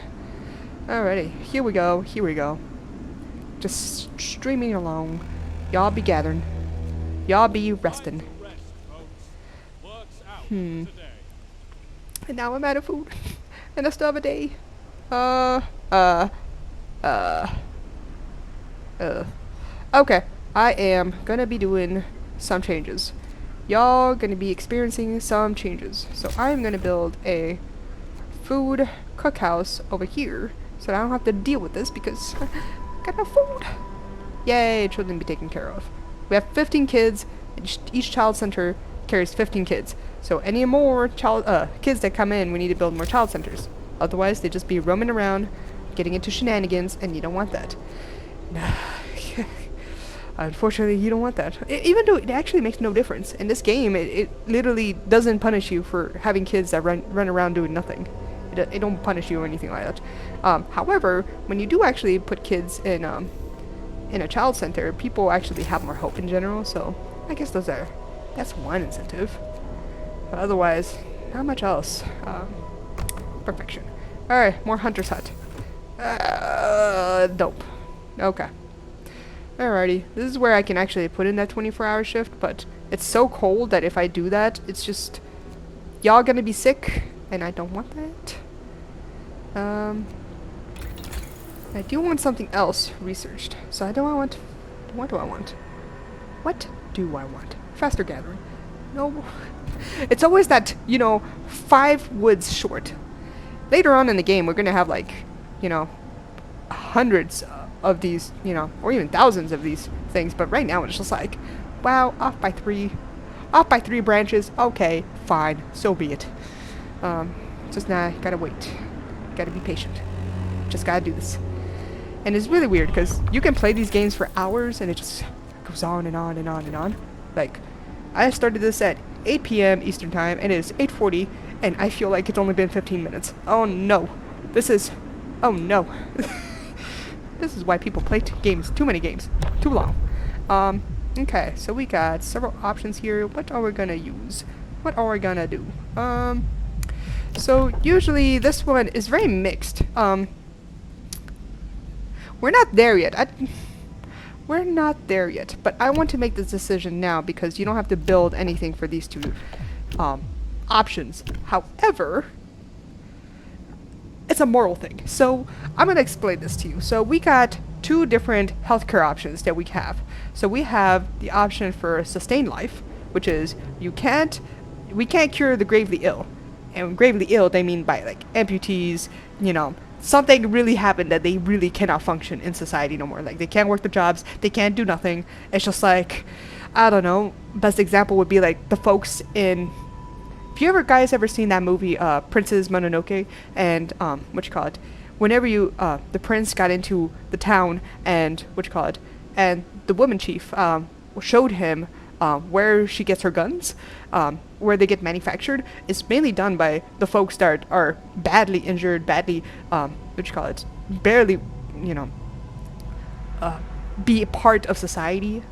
Alrighty, here we go, here we go. Just streaming along. Y'all be gathering. Y'all be resting. And now I'm out of food. And I still have a day. Okay, I am gonna be doing some changes. Y'all gonna be experiencing some changes. So I'm gonna build a food cookhouse over here so that I don't have to deal with this because I got no food. Yay, children be taken care of. We have 15 kids. Each child center carries 15 kids. So any more kids that come in, we need to build more child centers. Otherwise, they just be roaming around, getting into shenanigans, and you don't want that. Unfortunately, you don't want that. Even though it actually makes no difference. In this game, it literally doesn't punish you for having kids that run around doing nothing. It don't punish you or anything like that. However, when you do actually put kids in a child center, people actually have more hope in general, so I guess that's one incentive. But otherwise, not much else. Perfection. Alright, more Hunter's Hut. Dope. Okay. Alrighty, this is where I can actually put in that 24-hour shift, but it's so cold that if I do that, it's just... Y'all gonna be sick, and I don't want that. I do want something else researched. So I don't want... What do I want? What do I want? Faster gathering. No. It's always that, you know, 5 woods short. Later on in the game, we're gonna have, like, you know, hundreds of these, you know, or even thousands of these things. But right now, it's just like, wow, off by 3 branches. Okay, fine. So be it. Just now, gotta wait. Gotta be patient. Just gotta do this. And it's really weird because you can play these games for hours and it just goes on and on and on and on. Like, I started this at 8 p.m. Eastern Time and it is 8:40 and I feel like it's only been 15 minutes. Oh no. Oh no. This is why people play too many games. Too long. Okay, so we got several options here. What are we gonna use? What are we gonna do? So usually this one is very mixed. We're not there yet. We're not there yet, but I want to make this decision now because you don't have to build anything for these 2 options. However, it's a moral thing. So I'm gonna explain this to you. So we got two different healthcare options that we have. So we have the option for sustained life, which is we can't cure the gravely ill. And gravely ill, they mean by like amputees, something really happened that they really cannot function in society no more. Like they can't work their jobs, they can't do nothing. It's just like, I don't know. Best example would be like the folks in. Have you ever seen that movie, Princess Mononoke? And what you call it? Whenever the prince got into the town, and what you call it? And the woman chief showed him where she gets her guns, where they get manufactured. It's mainly done by the folks that are badly injured, badly what you call it? Barely, be a part of society.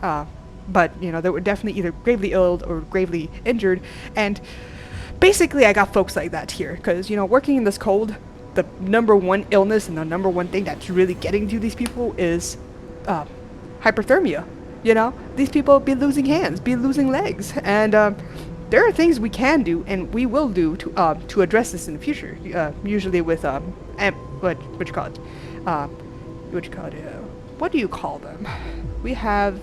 But they were definitely either gravely ill or gravely injured, and basically I got folks like that here because working in this cold, the number one illness and the number one thing that's really getting to these people is hyperthermia. These people be losing hands, be losing legs, and there are things we can do and we will do to address this in the future. Usually with what you call it? What do you call them? We have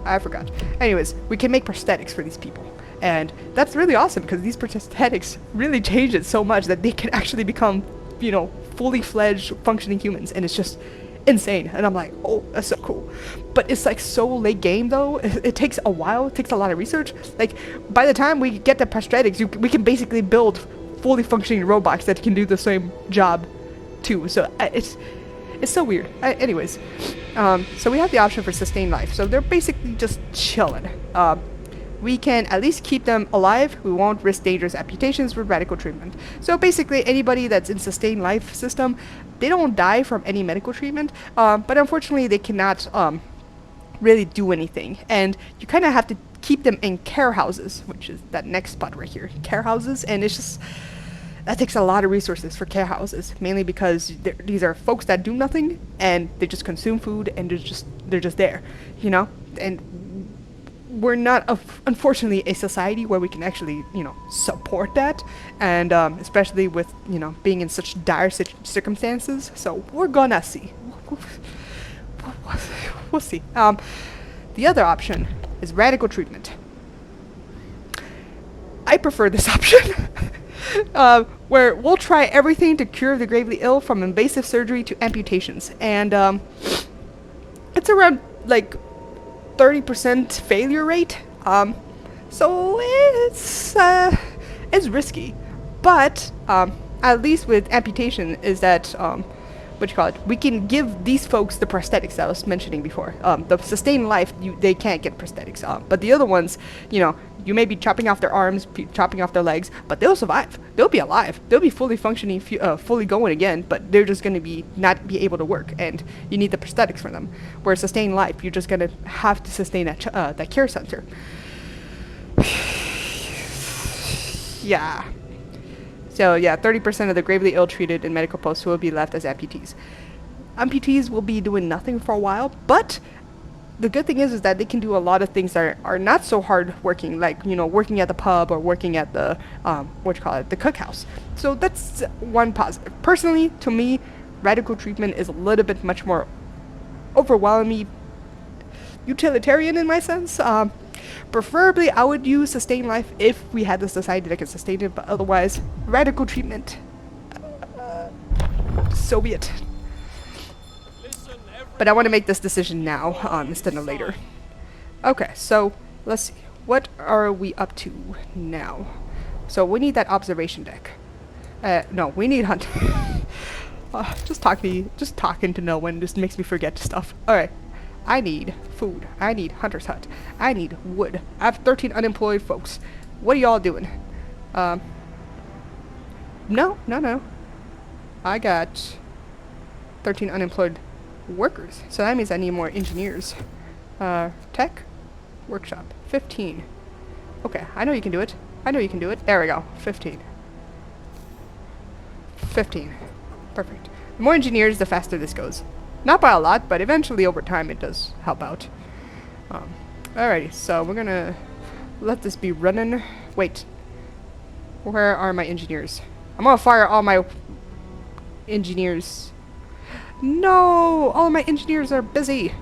I forgot. Anyways, we can make prosthetics for these people. And that's really awesome because these prosthetics really change it so much that they can actually become, fully fledged functioning humans. And it's just insane. And I'm like, oh, that's so cool. But it's like so late game though. It takes a while. It takes a lot of research. Like by the time we get the prosthetics, we can basically build fully functioning robots that can do the same job too. So it's so weird. Anyways, so we have the option for sustained life. So they're basically just chilling. We can at least keep them alive. We won't risk dangerous amputations with radical treatment. So basically, anybody that's in sustained life system, they don't die from any medical treatment. But unfortunately, they cannot really do anything. And you kind of have to keep them in care houses, which is that next spot right here, care houses. And it's just that takes a lot of resources for care houses, mainly because these are folks that do nothing and they just consume food and they're just there, and we're not unfortunately a society where we can actually support that, and especially with being in such dire circumstances. So we're gonna see. We'll see. The other option is radical treatment. I prefer this option. Where we'll try everything to cure the gravely ill, from invasive surgery to amputations. And it's around like 30% failure rate. So it's risky. But at least with amputation is that we can give these folks the prosthetics that I was mentioning before. The sustained life, they can't get prosthetics. But the other ones, you may be chopping off their arms, chopping off their legs, but they'll survive. They'll be alive. They'll be fully functioning, fully going again, but they're just going to not be able to work, and you need the prosthetics for them. Whereas sustained life, you're just going to have to sustain that care center. Yeah. So yeah, 30% of the gravely ill-treated in medical posts will be left as amputees. Amputees will be doing nothing for a while, but the good thing is that they can do a lot of things that are not so hard working, like working at the pub or working at the the cookhouse. So that's one positive. Personally, to me, radical treatment is a little bit much more overwhelming, utilitarian in my sense. Preferably, I would use sustained life if we had the society that can sustain it, but otherwise, radical treatment, so be it. But I want to make this decision now instead of later. Okay, so let's see. What are we up to now? So we need that observation deck. No, we need hunt. Just talking to no one just makes me forget stuff. Alright. I need food. I need hunter's hut. I need wood. I have 13 unemployed folks. What are y'all doing? No. I got 13 unemployed workers. So that means I need more engineers. Tech? Workshop. 15. Okay, I know you can do it. There we go. 15. 15. Perfect. The more engineers, the faster this goes. Not by a lot, but eventually over time it does help out. Alrighty, so we're gonna let this be running. Wait. Where are my engineers? I'm gonna fire all my engineers. No! All of my engineers are busy!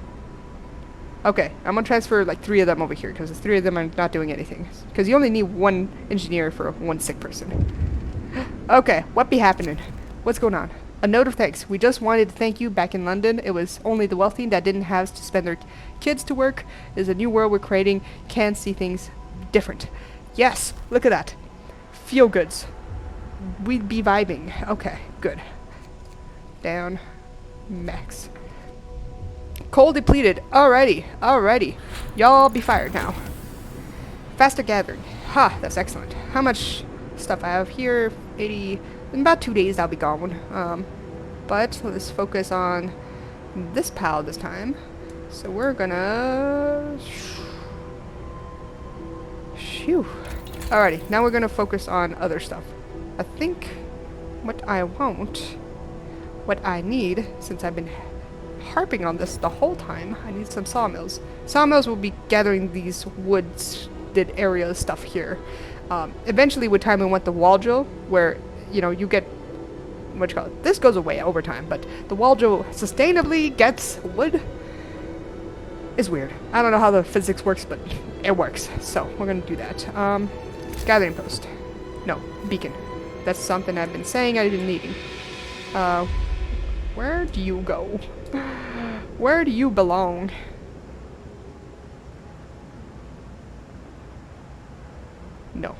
Okay, I'm gonna transfer like 3 of them over here, because the 3 of them are not doing anything. Because you only need 1 engineer for 1 sick person. Okay, what be happening? What's going on? A note of thanks. We just wanted to thank you back in London. It was only the wealthy that didn't have to spend their kids to work. There's a new world we're creating. Can see things different. Yes, look at that. Feel goods. We'd be vibing. Okay, good. Down. Max. Coal depleted. Alrighty, alrighty. Y'all be fired now. Faster gathering. Ha, that's excellent. How much stuff I have here? 80. In about 2 days I'll be gone. But let's focus on this pal this time. So we're gonna... Phew. Alrighty, now we're gonna focus on other stuff. I think what I need, since I've been harping on this the whole time, I need some sawmills. Sawmills will be gathering these wooded area stuff here. Eventually with time we want the wall drill, where, you know, you get, what you call it, this goes away over time, but the wall drill sustainably gets wood. Is weird. I don't know how the physics works, but it works. So we're gonna do that. Gathering post. No, beacon. That's something I've been saying I've been needing. Where do you go? Where do you belong? No.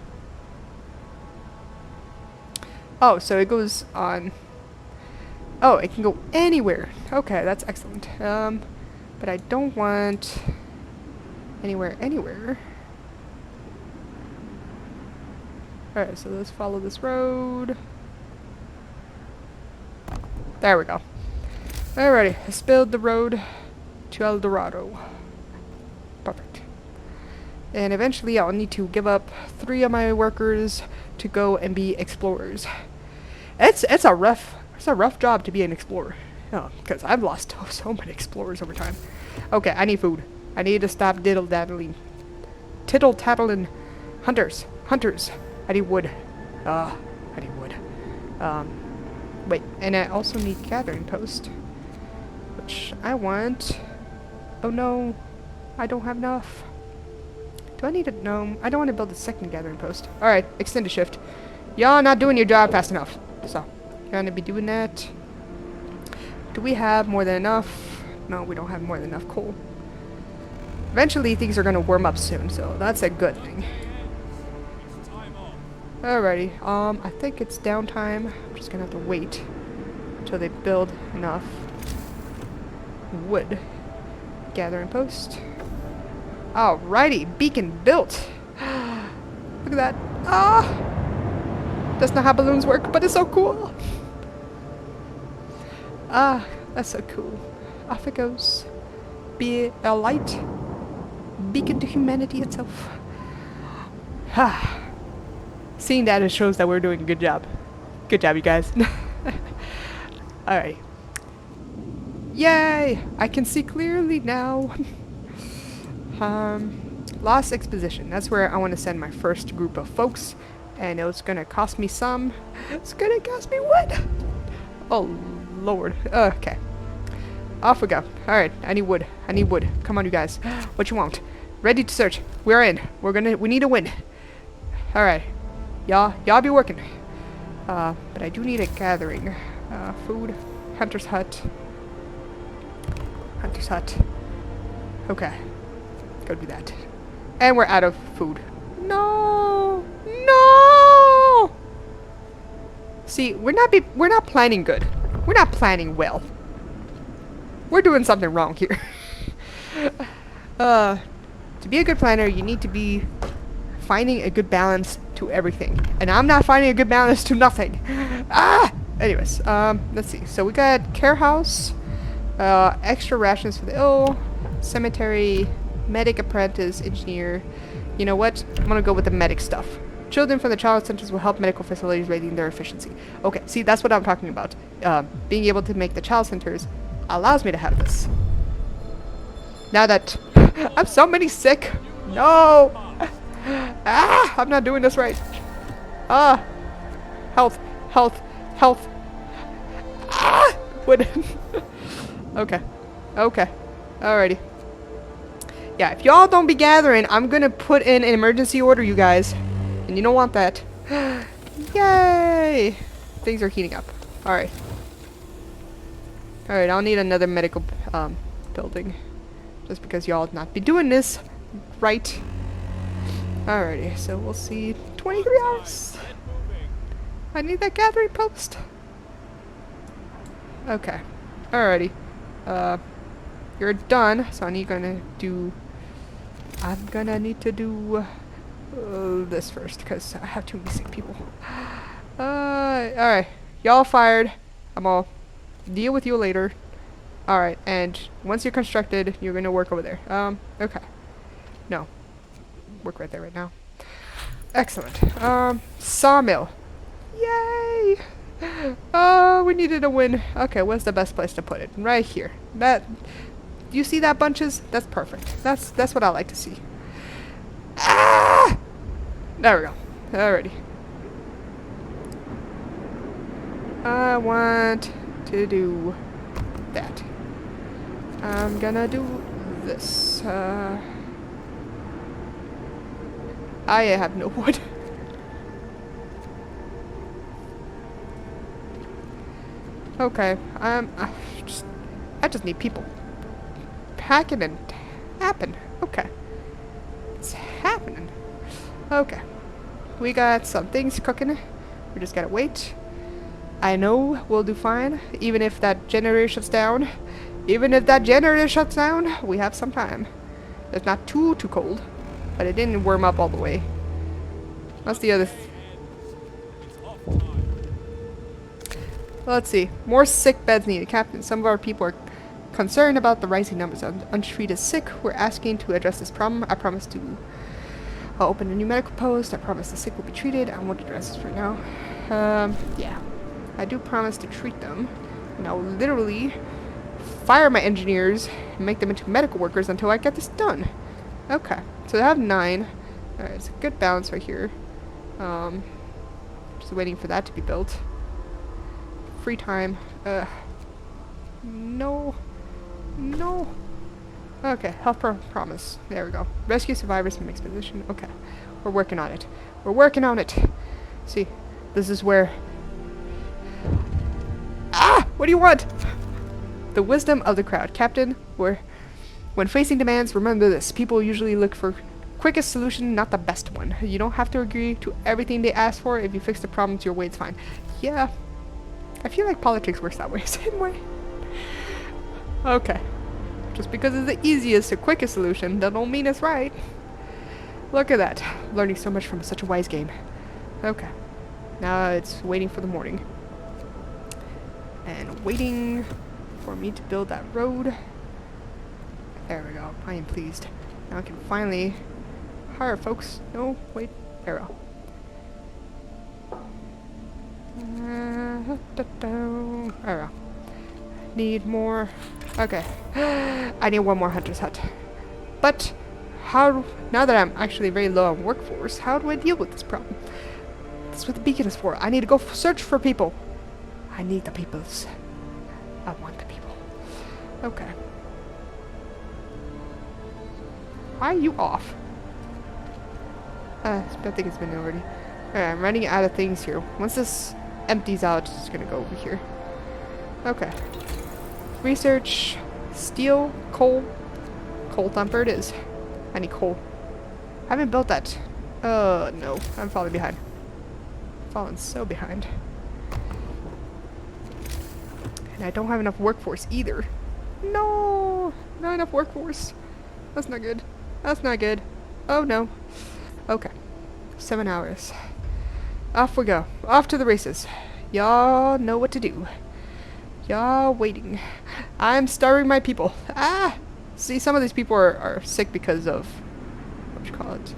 Oh, so it goes on... Oh, it can go anywhere. Okay, that's excellent. But I don't want... anywhere. Alright, so let's follow this road. There we go. Alrighty, I spilled the road to El Dorado. Perfect. And eventually I'll need to give up 3 of my workers to go and be explorers. It's a rough job to be an explorer. Because I've lost so many explorers over time. Okay, I need food. I need to stop tittle-tattling hunters. I need wood. I need wood. Wait, and I also need gathering post. Which I want. Oh no, I don't have enough. Do I need a... No, I don't want to build a second gathering post. Alright, extended shift. Y'all not doing your job fast enough. So, you're gonna be doing that. Do we have more than enough? No, we don't have more than enough coal. Eventually, things are gonna warm up soon, so that's a good thing. Alrighty, I think it's downtime. I'm just gonna have to wait until they build enough wood. Gathering post. Alrighty, beacon built. Look at that. That's not how balloons work, but it's so cool. That's so cool. Off it goes. Be a light beacon to humanity itself. Seeing that, it shows that we're doing a good job. Good job, you guys. Alright. Yay! I can see clearly now. Lost Exposition. That's where I want to send my first group of folks. And it's gonna cost me some. It's gonna cost me wood! Oh, Lord. Okay. Off we go. Alright, I need wood. I need wood. Come on, you guys. What you want? Ready to search. We're in. We need a win. Alright. Y'all be working. But I do need a gathering. Food. Hunter's hut. Hunter's hut. Okay. Go do that. And we're out of food. No! No! See, we're not planning good. We're not planning well. We're doing something wrong here. To be a good planner, you need to be finding a good balance to everything. And I'm not finding a good balance to nothing. Anyways, let's see. So we got care house, extra rations for the ill, cemetery, medic apprentice, engineer. You know what? I'm gonna go with the medic stuff. Children from the child centers will help medical facilities raising their efficiency. Okay, see, that's what I'm talking about. Being able to make the child centers allows me to have this. Now that I'm so many sick. No! I'm not doing this right. Ah! Health! Health! Health! Ah! What? Okay. Okay. Alrighty. Yeah, if y'all don't be gathering, I'm gonna put in an emergency order, you guys. And you don't want that. Yay! Things are heating up. Alright. Alright, I'll need another medical building. Just because y'all not be doing this right. Alrighty, so we'll see. 23 hours! I need that gathering post. Okay. Alrighty. You're done, so I'm gonna need to do this first, because I have too many sick people. Alright. Y'all fired. I'm all deal with you later. Alright, and once you're constructed, you're gonna work over there. Okay. No. Work right there right now. Excellent. Sawmill. Yay! Oh, we needed a win. Okay, where's the best place to put it? Right here. You see that, bunches? That's perfect. That's what I like to see. Ah! There we go. Alrighty. I want to do that. I'm gonna do this. I have no wood. Okay, I just need people. Packing and tapping. Okay. It's happening. Okay. We got some things cooking. We just gotta wait. I know we'll do fine, even if that generator shuts down. Even if that generator shuts down, we have some time. It's not too cold, but it didn't warm up all the way. That's the other let's see. More sick beds needed. Captain, some of our people are concerned about the rising numbers of untreated sick. We're asking to address this problem. I promise to open a new medical post. I promise the sick will be treated. I won't address this right now. Yeah. I do promise to treat them. And I'll literally fire my engineers and make them into medical workers until I get this done. Okay. So I have 9. Alright, it's a good balance right here. Just waiting for that to be built. Free time. No. No. Okay, health promise. There we go. Rescue survivors from exposition. Okay. We're working on it. We're working on it. See, this is where... Ah! What do you want? The wisdom of the crowd. Captain, when facing demands, remember this. People usually look for quickest solution, not the best one. You don't have to agree to everything they ask for. If you fix the problems your way, it's fine. Yeah. I feel like politics works that way. Same way. Okay. Just because it's the easiest or quickest solution, that don't mean it's right. Look at that. Learning so much from such a wise game. Okay. Now it's waiting for the morning. And waiting for me to build that road. There we go. I am pleased. Now I can finally hire folks. No, wait. Arrow. Arrow. Need more. Okay. I need one more hunter's hut. But how, now that I'm actually very low on workforce, how do I deal with this problem? That's what the beacon is for. I need to go search for people. I need the peoples. I want the people. Okay. Why are you off? I think it's been already. Alright, I'm running out of things here. Once this empties out, it's gonna go over here. Okay. Research. Steel. Coal. Coal thumper it is. I need coal. I haven't built that. No. I'm falling behind. Falling so behind. And I don't have enough workforce either. No! Not enough workforce. That's not good. That's not good. Oh no. Okay. 7 hours. Off we go. Off to the races. Y'all know what to do. Y'all waiting. I'm starving my people. Ah! See, some of these people are sick because of... what you call it?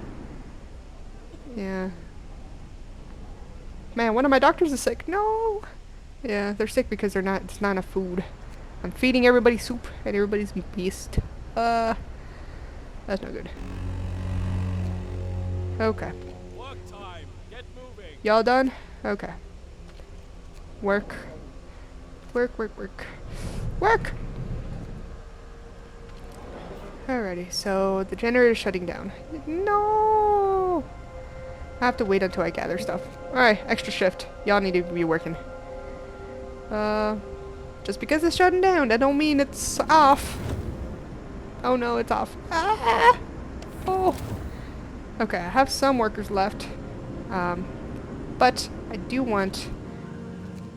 Yeah. Man, one of my doctors is sick. No! Yeah, they're sick because there's not enough food. I'm feeding everybody soup and everybody's beast. That's no good. Okay. Work time. Get moving. Y'all done? Okay. Work. Work, work, work. Work! Alrighty, so the generator's shutting down. No! I have to wait until I gather stuff. Alright, extra shift. Y'all need to be working. Just because it's shutting down, that don't mean it's off. Oh no, it's off. Ah! Oh! Okay, I have some workers left. But I do want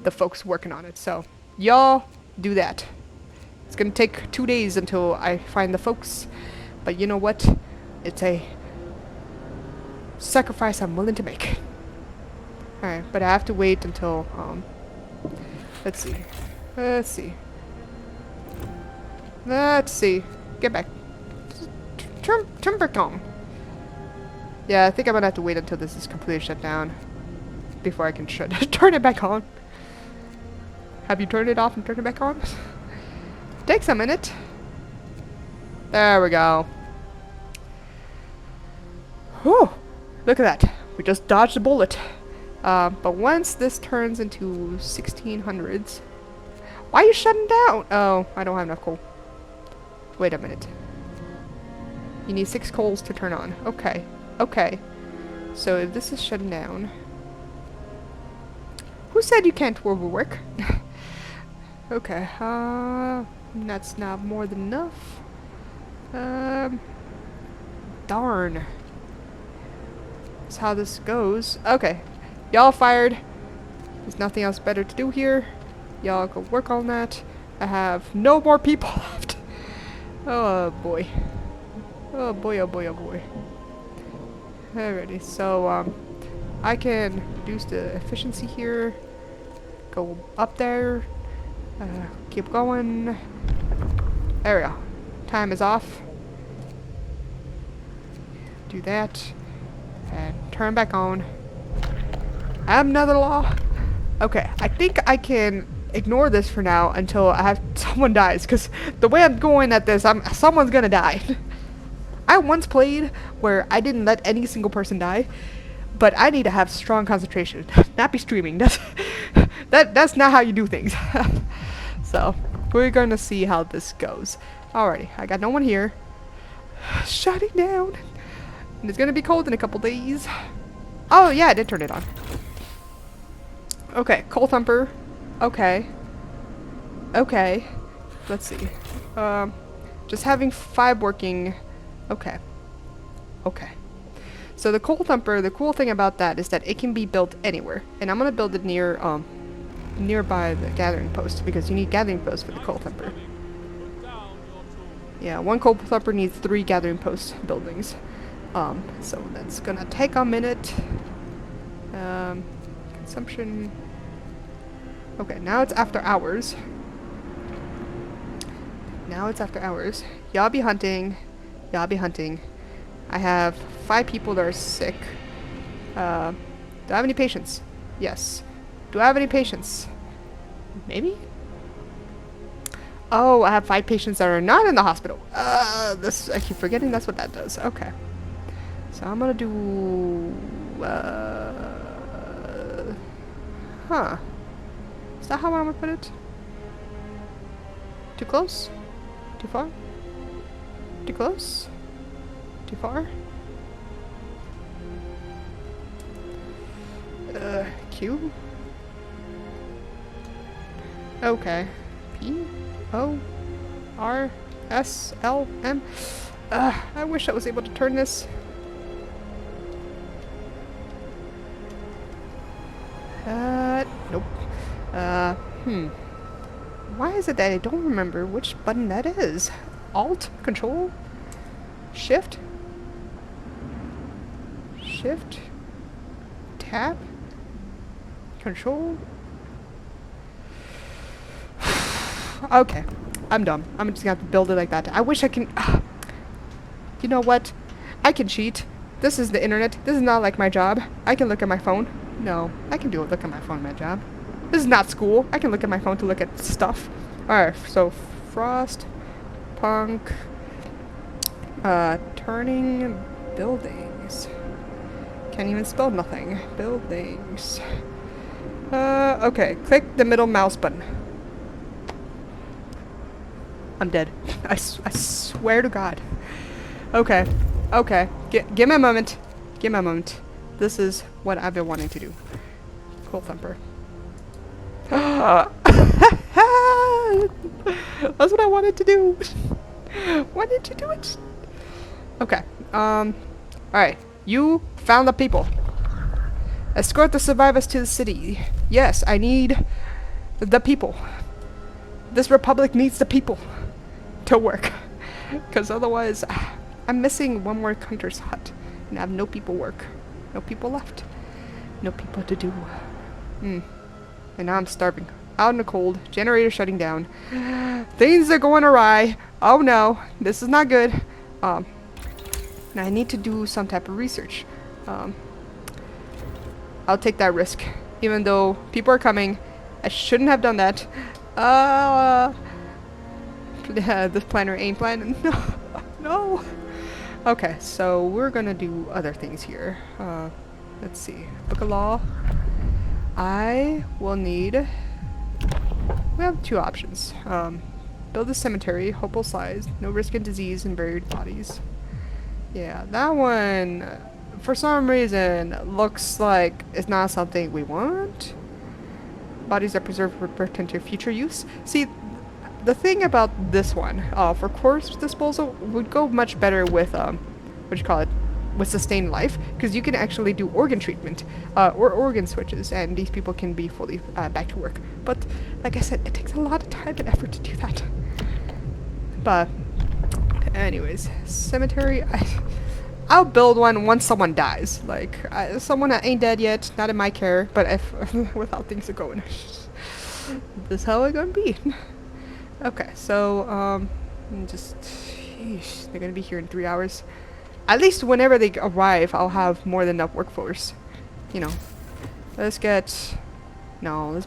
the folks working on it, so y'all do that. It's gonna take 2 days until I find the folks, but you know what? It's a sacrifice I'm willing to make. Alright, but I have to wait until, let's see. Let's see. Let's see. Get back. Turn back on. Yeah, I think I'm gonna have to wait until this is completely shut down before I can turn it back on. Have you turned it off and turned it back on? Takes a minute. There we go. Whew. Look at that. We just dodged a bullet. But once this turns into 1600s... Why are you shutting down? Oh, I don't have enough coal. Wait a minute. You need 6 coals to turn on. Okay. Okay. So if this is shutting down... Who said you can't overwork? Okay. That's not more than enough. Darn. That's how this goes. Okay. Y'all fired. There's nothing else better to do here. Y'all go work on that. I have no more people left. Oh boy. Oh boy, oh boy, oh boy. Alrighty, so I can reduce the efficiency here. Go up there. Keep going. There we go. Time is off. Do that. And turn back on. Add another law. Okay, I think I can ignore this for now until I have someone dies, because the way I'm going at this, someone's gonna die. I once played where I didn't let any single person die, but I need to have strong concentration, not be streaming. That's not how you do things. So we're gonna see how this goes. Alrighty, I got no one here. Shutting down. And it's gonna be cold in a couple days. Oh yeah, I did turn it on. Okay, coal thumper. Okay. Okay. Let's see. Just having 5 working. Okay. Okay. So the coal thumper, the cool thing about that is that it can be built anywhere. And I'm gonna build it near, nearby the gathering post, because you need gathering posts for the coal thumper. Yeah, 1 coal thumper needs 3 gathering post buildings. So that's gonna take a minute. Consumption. Okay, now it's after hours. Now it's after hours. Y'all be hunting. Y'all be hunting. I have 5 people that are sick. Do I have any patients? Yes. Do I have any patients? Maybe? Oh, I have 5 patients that are not in the hospital. This, I keep forgetting that's what that does. Okay. So I'm gonna do... Huh. Is that how I'm gonna put it? Too close? Too far? Too close? Too far? Q? Okay. P? O? R? S? L? M? I wish I was able to turn this. Nope. Why is it that I don't remember which button that is? Alt? Control? Shift? Shift? Tab? Control? Okay. I'm dumb. I'm just gonna have to build it like that. I wish I can... You know what? I can cheat. This is the internet. This is not like my job. I can look at my phone. No, I can look at my phone, my job. This is not school. I can look at my phone to look at stuff. Alright, so Frostpunk, turning buildings. Can't even spell nothing. Buildings. Okay. Click the middle mouse button. I'm dead. I swear to God. Okay. Okay. Give me a moment. Give me a moment. This is what I've been wanting to do. Cool thumper. That's what I wanted to do. Why did you do it? Okay. Alright. You found the people. Escort the survivors to the city. Yes, I need the people. This republic needs the people to work. Because otherwise, I'm missing one more hunter's hut. And I have no people work. No people left. No people to do. And now I'm starving. Out in the cold. Generator shutting down. Things are going awry. Oh no. This is not good. Now I need to do some type of research. I'll take that risk. Even though people are coming. I shouldn't have done that. This planner ain't planning. No. Okay, so we're gonna do other things here. Let's see. Book of Law. I will need... We have two options. Build a cemetery, hopeful size, no risk of disease and buried bodies. Yeah, that one, for some reason, looks like it's not something we want. Bodies are preserved for potential future use. See, the thing about this one, for corpse disposal, would go much better with, with sustained life, because you can actually do organ treatment, or organ switches, and these people can be fully back to work. But, like I said, it takes a lot of time and effort to do that. But, anyways, cemetery, I'll build one once someone dies. Like, someone that ain't dead yet, not in my care, but if with how things are going. This is how it's gonna be. Okay, so, they're gonna be here in 3 hours. At least whenever they arrive, I'll have more than enough workforce. You know. Let's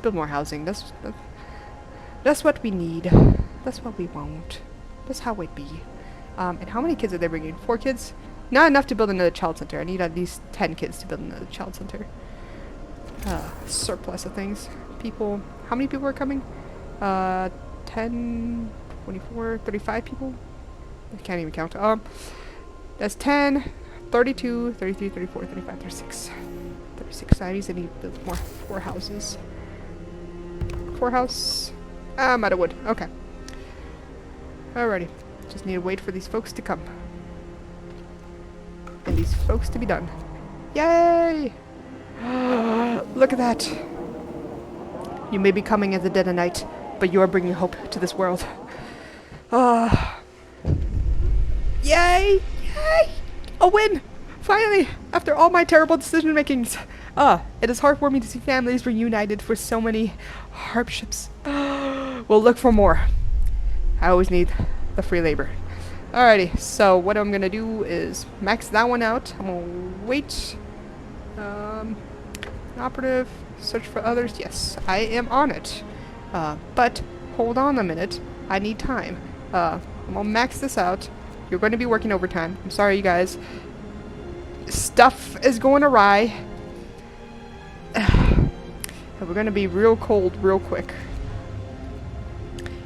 build more housing. That's what we need. That's what we want. That's how it be. And how many kids are they bringing? 4 kids? Not enough to build another child center. I need at least 10 kids to build another child center. Surplus of things. People. How many people are coming? 10, 24, 35 people? I can't even count. That's 10, 32, 33, 34, 35, 36. 36. I need to build more 4 houses. 4 house. I'm out of wood. Okay. Alrighty. Just need to wait for these folks to come. And these folks to be done. Yay! Look at that! You may be coming at the dead of night, but you are bringing hope to this world. Yay! Yay! A win! Finally! After all my terrible decision makings. It is heartwarming to see families reunited for so many hardships. We'll look for more. I always need the free labor. Alrighty, so what I'm gonna do is max that one out. I'm gonna wait. Operative, search for others. Yes, I am on it. But hold on a minute. I need time. I'm gonna max this out. You're going to be working overtime. I'm sorry, you guys. Stuff is going awry. And we're gonna be real cold real quick.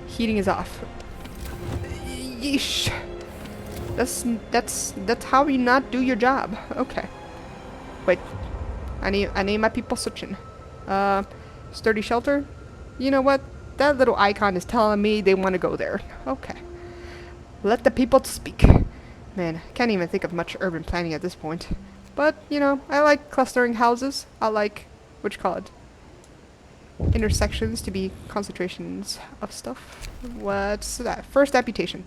Heating is off. Yeesh. That's how you not do your job. Okay. Wait. I need my people searching. Sturdy shelter? You know what? That little icon is telling me they want to go there. Okay. Let the people speak. Man, I can't even think of much urban planning at this point. But, you know, I like clustering houses. I like, intersections to be concentrations of stuff. What's that? First amputation.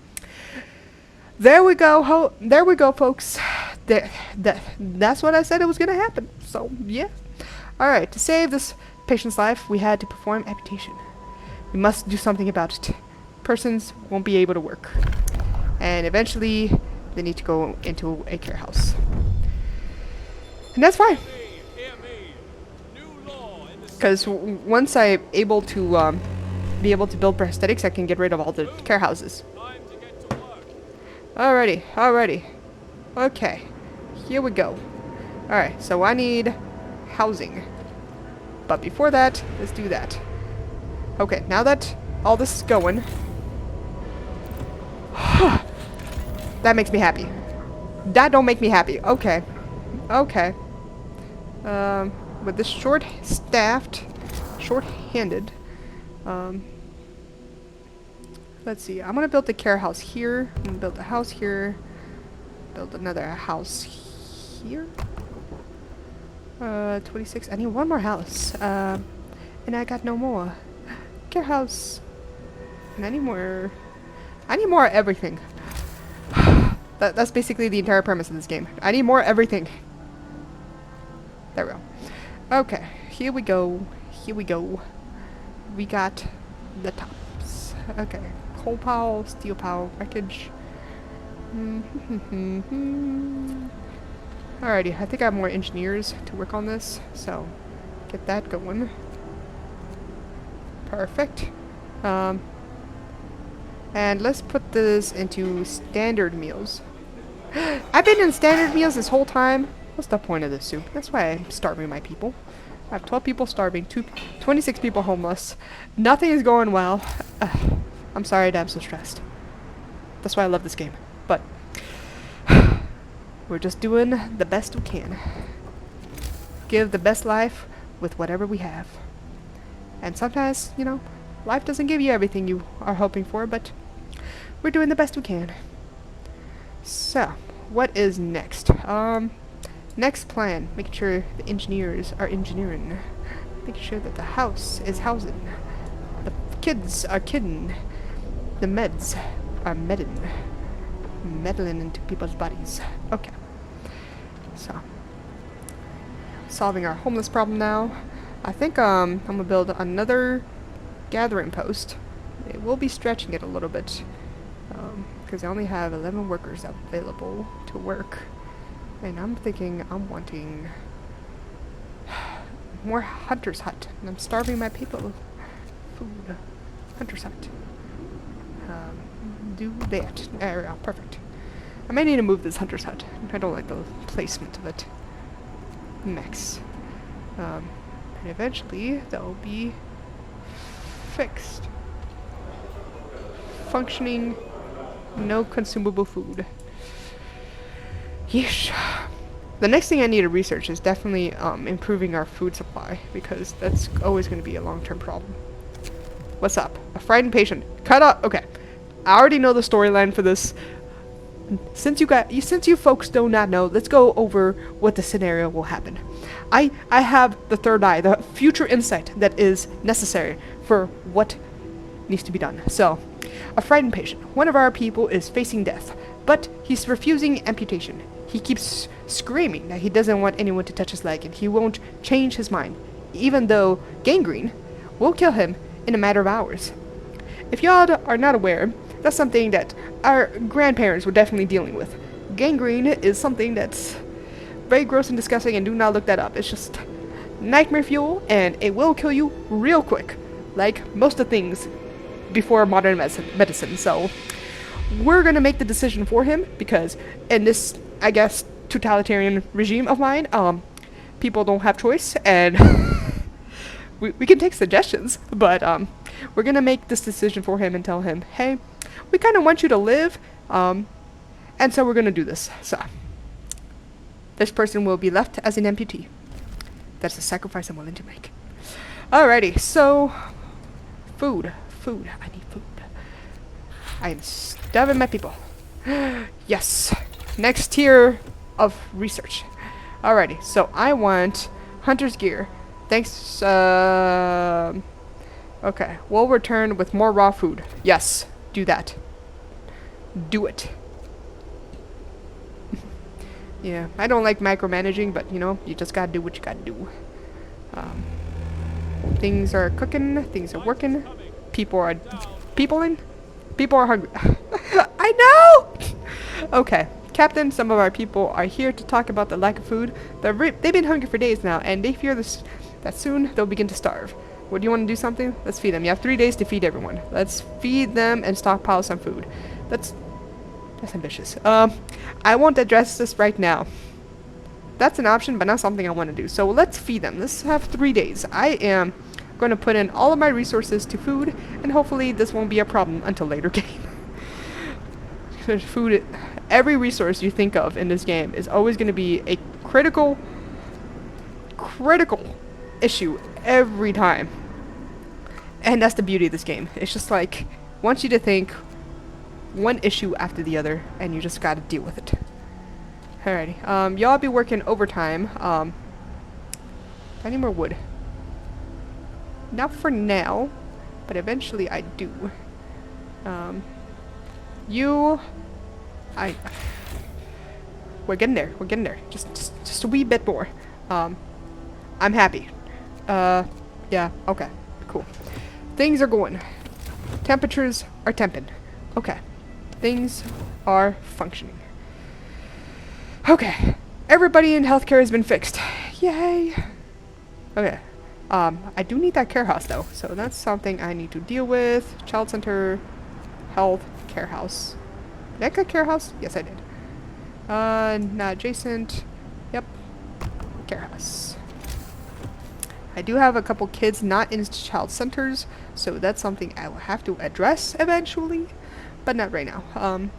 There we go. There we go, folks. That's what I said it was gonna happen. So, yeah. Alright, to save this patient's life, we had to perform amputation. We must do something about it. Persons won't be able to work. And eventually, they need to go into a care house. And that's fine. Because once I'm able to be able to build prosthetics, I can get rid of all the care houses. Alrighty. Okay. Here we go. Alright, so I need housing. But before that, let's do that. Okay, now that all this is going, that makes me happy. That don't make me happy. Okay. Okay. With this short-staffed, short-handed, let's see. I'm gonna build the care house here. I'm gonna build a house here. Build another house here. 26. I need one more house. And I got no more. Care house. And I need more. I need more everything. That's basically the entire premise of this game. I need more everything. There we go. Okay, here we go. Here we go. We got the tops. Okay, coal pile, steel pile, wreckage. Alrighty, I think I have more engineers to work on this, so get that going. Perfect. And let's put this into standard meals. I've been in standard meals this whole time. What's the point of this soup? That's why I'm starving my people. I have 12 people starving, 26 people homeless. Nothing is going well. I'm sorry that I'm so stressed. That's why I love this game. But we're just doing the best we can. Give the best life with whatever we have. And sometimes, you know, life doesn't give you everything you are hoping for, but we're doing the best we can. So, what is next? Next plan, making sure the engineers are engineering. Making sure that the house is housing. The kids are kidding. The meds are medding. Meddling into people's bodies. Okay. So, solving our homeless problem now. I think I'm gonna build another gathering post. It will be stretching it a little bit. Because I only have 11 workers available to work. And I'm thinking I'm wanting more Hunter's Hut. And I'm starving my people. Food. Hunter's Hut. Do that. There we go. Perfect. I may need to move this Hunter's Hut. I don't like the placement of it. Next. And eventually that will be fixed. Functioning. No consumable food. Yeesh. The next thing I need to research is definitely improving our food supply, because that's always going to be a long-term problem. What's up? A frightened patient. Cut up. Okay. I already know the storyline for this. Since you folks do not know, let's go over what the scenario will happen. I have the third eye, the future insight that is necessary for what needs to be done. So, a frightened patient. One of our people is facing death, but he's refusing amputation. He keeps screaming that he doesn't want anyone to touch his leg, and he won't change his mind, even though gangrene will kill him in a matter of hours. If y'all are not aware, that's something that our grandparents were definitely dealing with. Gangrene is something that's very gross and disgusting, and do not look that up. It's just nightmare fuel, and it will kill you real quick, like most of the things before modern medicine. So we're gonna make the decision for him, because in this, I guess, totalitarian regime of mine, people don't have choice, and we can take suggestions, but we're gonna make this decision for him and tell him, hey, we kind of want you to live, and so we're gonna do this. So this person will be left as an amputee. That's a sacrifice I'm willing to make. Alrighty, so food. I need food. I am starving my people. Yes. Next tier of research. Alrighty, so I want hunter's gear. Thanks. Okay, we'll return with more raw food. Yes, do that. Do it. Yeah, I don't like micromanaging, but you know, you just gotta do what you gotta do. Things are cooking, things are working. People are hungry. I know! Okay, Captain, some of our people are here to talk about the lack of food. They've been hungry for days now, and they fear that soon they'll begin to starve. What do you want to do something? Let's feed them. You have 3 days to feed everyone. Let's feed them and stockpile some food. That's ambitious. I won't address this right now. that's an option, but not something I want to do. So let's feed them. Let's have 3 days. I am going to put in all of my resources to food, and hopefully this won't be a problem until later game. Food, every resource you think of in this game is always going to be a critical issue every time. And that's the beauty of this game. It's just like, wants you to think one issue after the other, and you just gotta deal with it. Alrighty, y'all be working overtime. I need more wood. Not for now, but eventually I do. We're getting there. We're getting there. Just a wee bit more. I'm happy. Yeah. Okay. Cool. Things are going. Temperatures are temping. Okay. Things are functioning. Okay. Everybody in healthcare has been fixed. Yay. Okay. I do need that care house though, so that's something I need to deal with. Child center, health, care house. Did I get care house? Yes, I did. Not adjacent. Yep. Care house. I do have a couple kids not in child centers, so that's something I will have to address eventually, but not right now.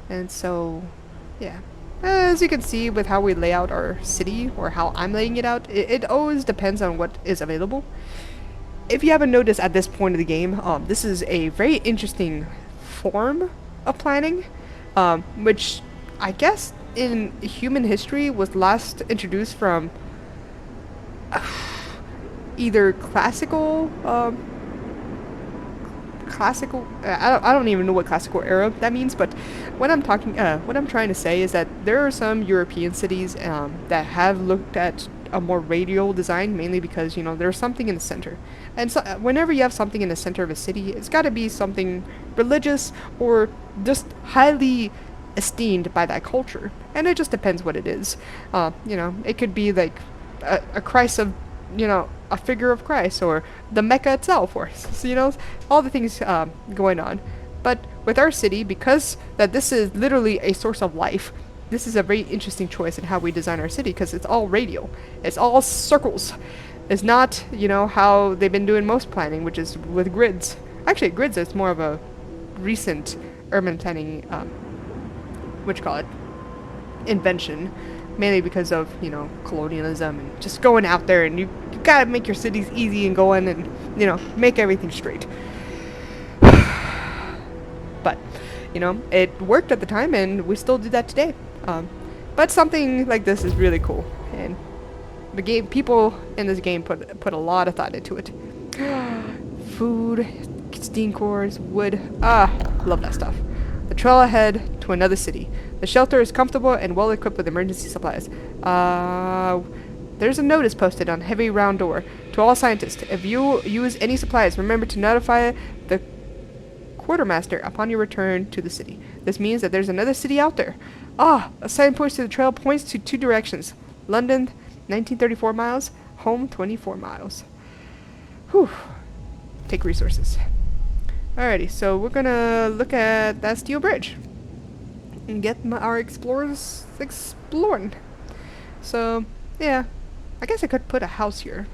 And so, yeah. As you can see with how we lay out our city, or how I'm laying it out, it always depends on what is available. If you haven't noticed at this point of the game, this is a very interesting form of planning, which I guess in human history was last introduced from either classical, I don't even know what classical era that means, but what I'm trying to say is that there are some European cities that have looked at a more radial design, mainly because, you know, there's something in the center. And so whenever you have something in the center of a city, it's got to be something religious or just highly esteemed by that culture. And it just depends what it is. You know, it could be like a Christ of, you know, a figure of Christ, or the Mecca itself, or, you know, all the things going on. But with our city, because that this is literally a source of life, this is a very interesting choice in how we design our city, because it's all radial. It's all circles. It's not, you know, how they've been doing most planning, which is with grids. Actually, grids is more of a recent urban planning, invention. Mainly because of, you know, colonialism and just going out there, and you gotta make your cities easy and go in and, you know, make everything straight. But, you know, it worked at the time, and we still do that today. But something like this is really cool, and the game, people in this game put a lot of thought into it. Food, steam cores, wood, love that stuff. The trail ahead to another city. The shelter is comfortable and well equipped with emergency supplies. There's a notice posted on heavy round door. To all scientists, if you use any supplies, remember to notify the quartermaster upon your return to the city. This means that there's another city out there. A sign points to the trail points to 2 directions. London, 1934 miles. Home, 24 miles. Whew. Take resources. Alrighty, so we're gonna look at that steel bridge and get our explorers exploring. So, yeah, I guess I could put a house here.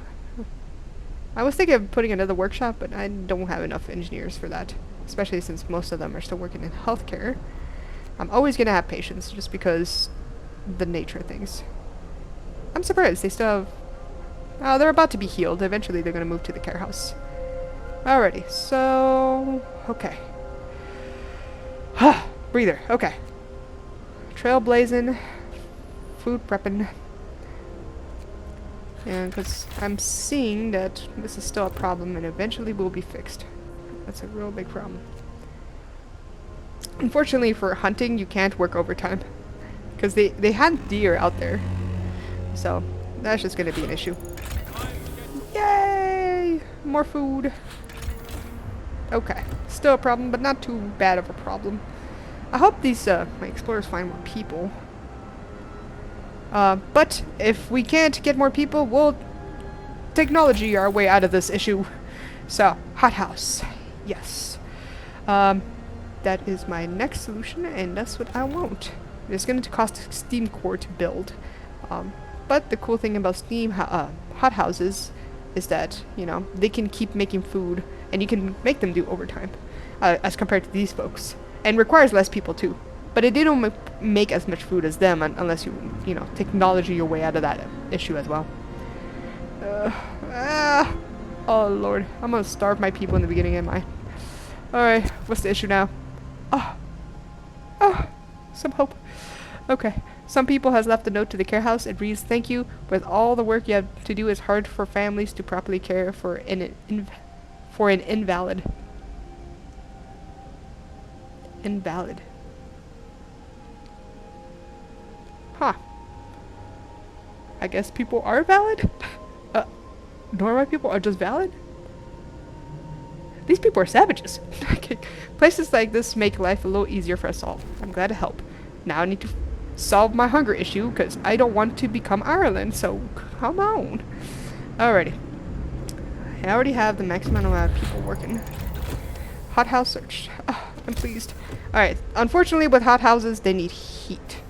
I was thinking of putting another workshop, but I don't have enough engineers for that, especially since most of them are still working in healthcare. I'm always gonna have patients, just because the nature of things. I'm surprised they still have... they're about to be healed. Eventually they're gonna move to the care house. Alrighty, so... okay. Breather, okay. Trailblazing. Food prepping. And because I'm seeing that this is still a problem and eventually will be fixed. That's a real big problem. Unfortunately for hunting, you can't work overtime. Because they had deer out there. So, that's just going to be an issue. Yay! More food. Okay. Still a problem, but not too bad of a problem. I hope these my explorers find more people. But if we can't get more people, we'll technology our way out of this issue. So, hothouse. Yes. That is my next solution, and that's what I want. It's going to cost steam core to build. But the cool thing about hothouses is that, you know, they can keep making food and you can make them do overtime as compared to these folks. And requires less people too. But they don't make as much food as them unless you know, technology your way out of that issue as well. Oh lord, I'm gonna starve my people in the beginning, am I? Alright, what's the issue now? Oh, some hope. Okay, some people has left a note to the care house. It reads, "Thank you. With all the work you have to do, it's hard for families to properly care for an invalid." Invalid. Huh. I guess people are valid? Normal people are just valid? These people are savages. Okay. Places like this make life a little easier for us all. I'm glad to help. Now I need to solve my hunger issue, because I don't want to become Ireland, so come on. Alrighty. I already have the maximum amount of people working. Hothouse searched. Oh, I'm pleased. Alright, unfortunately with hothouses, they need heat.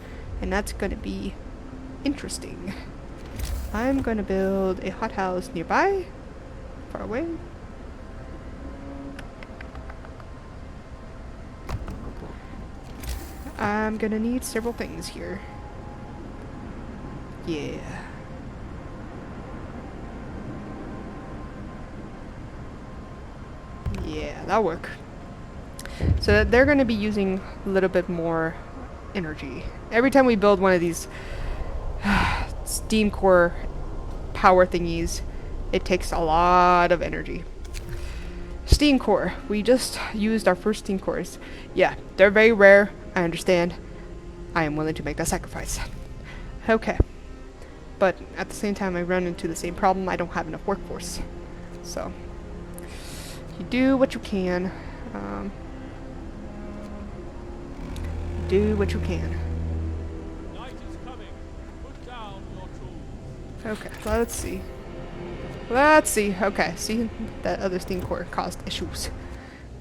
And that's gonna be interesting. I'm gonna build a hothouse nearby. Far away. I'm gonna need several things here. Yeah. Yeah, that'll work. So they're gonna be using a little bit more energy. Every time we build one of these steam core power thingies, it takes a lot of energy. Steam core. We just used our first steam cores. Yeah, they're very rare. I understand. I am willing to make that sacrifice. Okay. But at the same time, I run into the same problem. I don't have enough workforce. So, you do what you can. Do what you can. Night is coming. Put down your tools. Okay, let's see. Let's see. Okay, see? That other steam core caused issues.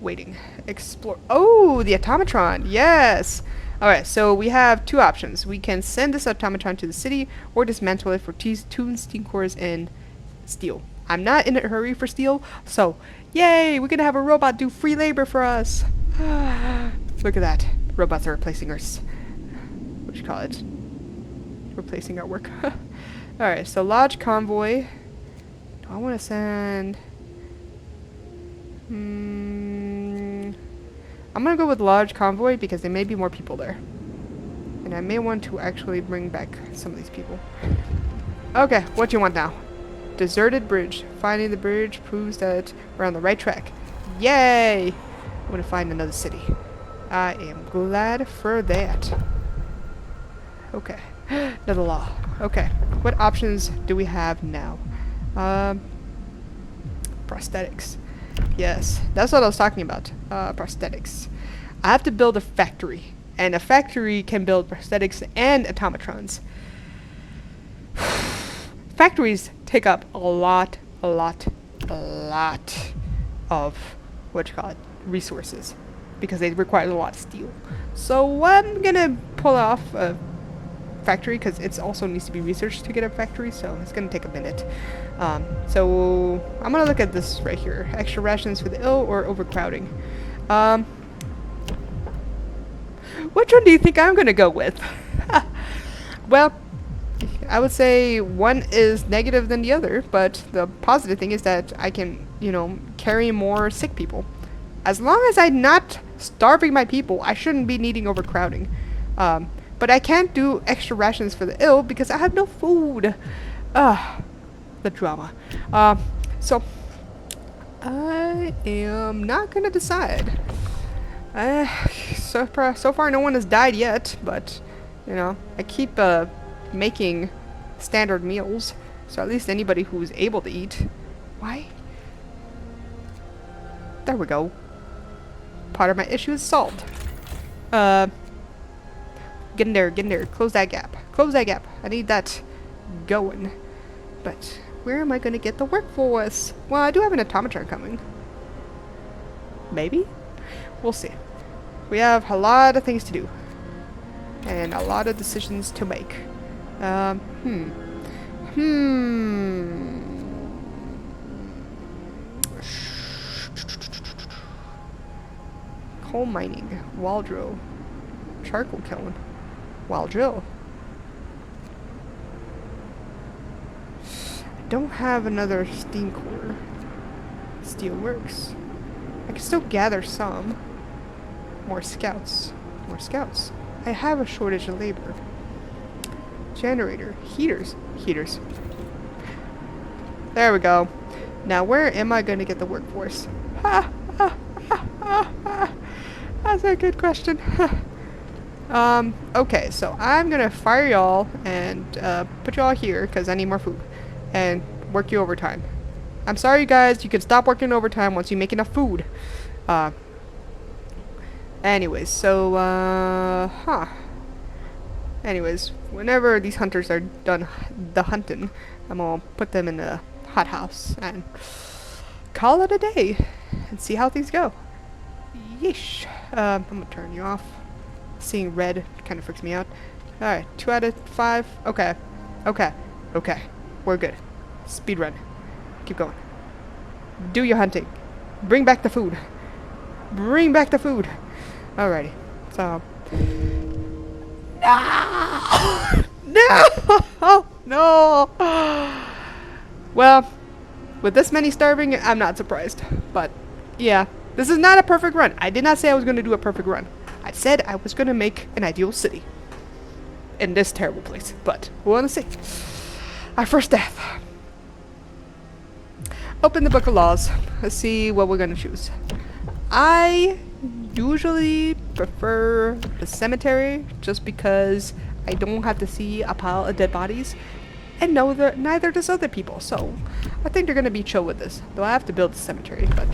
Waiting. Explore. Oh, the automatron. Yes. Alright, so we have two options. We can send this automatron to the city or dismantle it for two steam cores and steel. I'm not in a hurry for steel, so yay, we're gonna have a robot do free labor for us. Look at that. Robots are replacing our what do you call it? Replacing our work. Alright, so lodge convoy. Do I want to send... I'm gonna go with large convoy because there may be more people there. And I may want to actually bring back some of these people. Okay, what do you want now? Deserted bridge. Finding the bridge proves that we're on the right track. Yay! I'm gonna find another city. I am glad for that. Okay. Another law. Okay. What options do we have now? Prosthetics. Yes, that's what I was talking about. Prosthetics. I have to build a factory. And a factory can build prosthetics and automatrons. Factories take up a lot of what you call it, resources, because they require a lot of steel. So I'm gonna pull off a factory because it also needs to be researched to get a factory, so it's gonna take a minute. So I'm gonna look at this right here: extra rations for the ill or overcrowding. Which one do you think I'm gonna go with? Well, I would say one is negative than the other, but the positive thing is that I can, you know, carry more sick people. As long as I'm not starving my people, I shouldn't be needing overcrowding. But I can't do extra rations for the ill because I have no food. The drama. So I am not gonna decide. So far no one has died yet, but you know, I keep making standard meals, so at least anybody who's able to eat. Why? There we go. Part of my issue is solved. Get in there, get in there. Close that gap. Close that gap. I need that going. But where am I going to get the workforce? Well, I do have an automaton coming. Maybe? We'll see. We have a lot of things to do. And a lot of decisions to make. Coal mining, wall drill, charcoal kiln, wall drill. I don't have another steam core. Steel works. I can still gather some. More scouts. More scouts. I have a shortage of labor. Generator. Heaters. Heaters. There we go. Now where am I going to get the workforce? Ha! Ha! Ha! Ha! Ha! That's a good question. Okay, so I'm going to fire y'all and put y'all here because I need more food. And work you overtime. I'm sorry guys, you can stop working overtime once you make enough food. Anyways, so, anyways, whenever these hunters are done the hunting, I'm gonna put them in a hothouse and call it a day and see how things go. Yeesh. I'm gonna turn you off. Seeing red kind of freaks me out. Alright, 2 out of 5. Okay. Okay. Okay. We're good. Speed run. Keep going. Do your hunting. Bring back the food. Bring back the food. Alrighty. So. No! No! No! Well, with this many starving, I'm not surprised. But, yeah. This is not a perfect run. I did not say I was going to do a perfect run. I said I was going to make an ideal city. In this terrible place. But, we'll want to see. Our first death. Open the book of laws. Let's see what we're gonna choose. I usually prefer the cemetery just because I don't have to see a pile of dead bodies, and neither does other people. So I think they're gonna be chill with this. Though I have to build the cemetery, but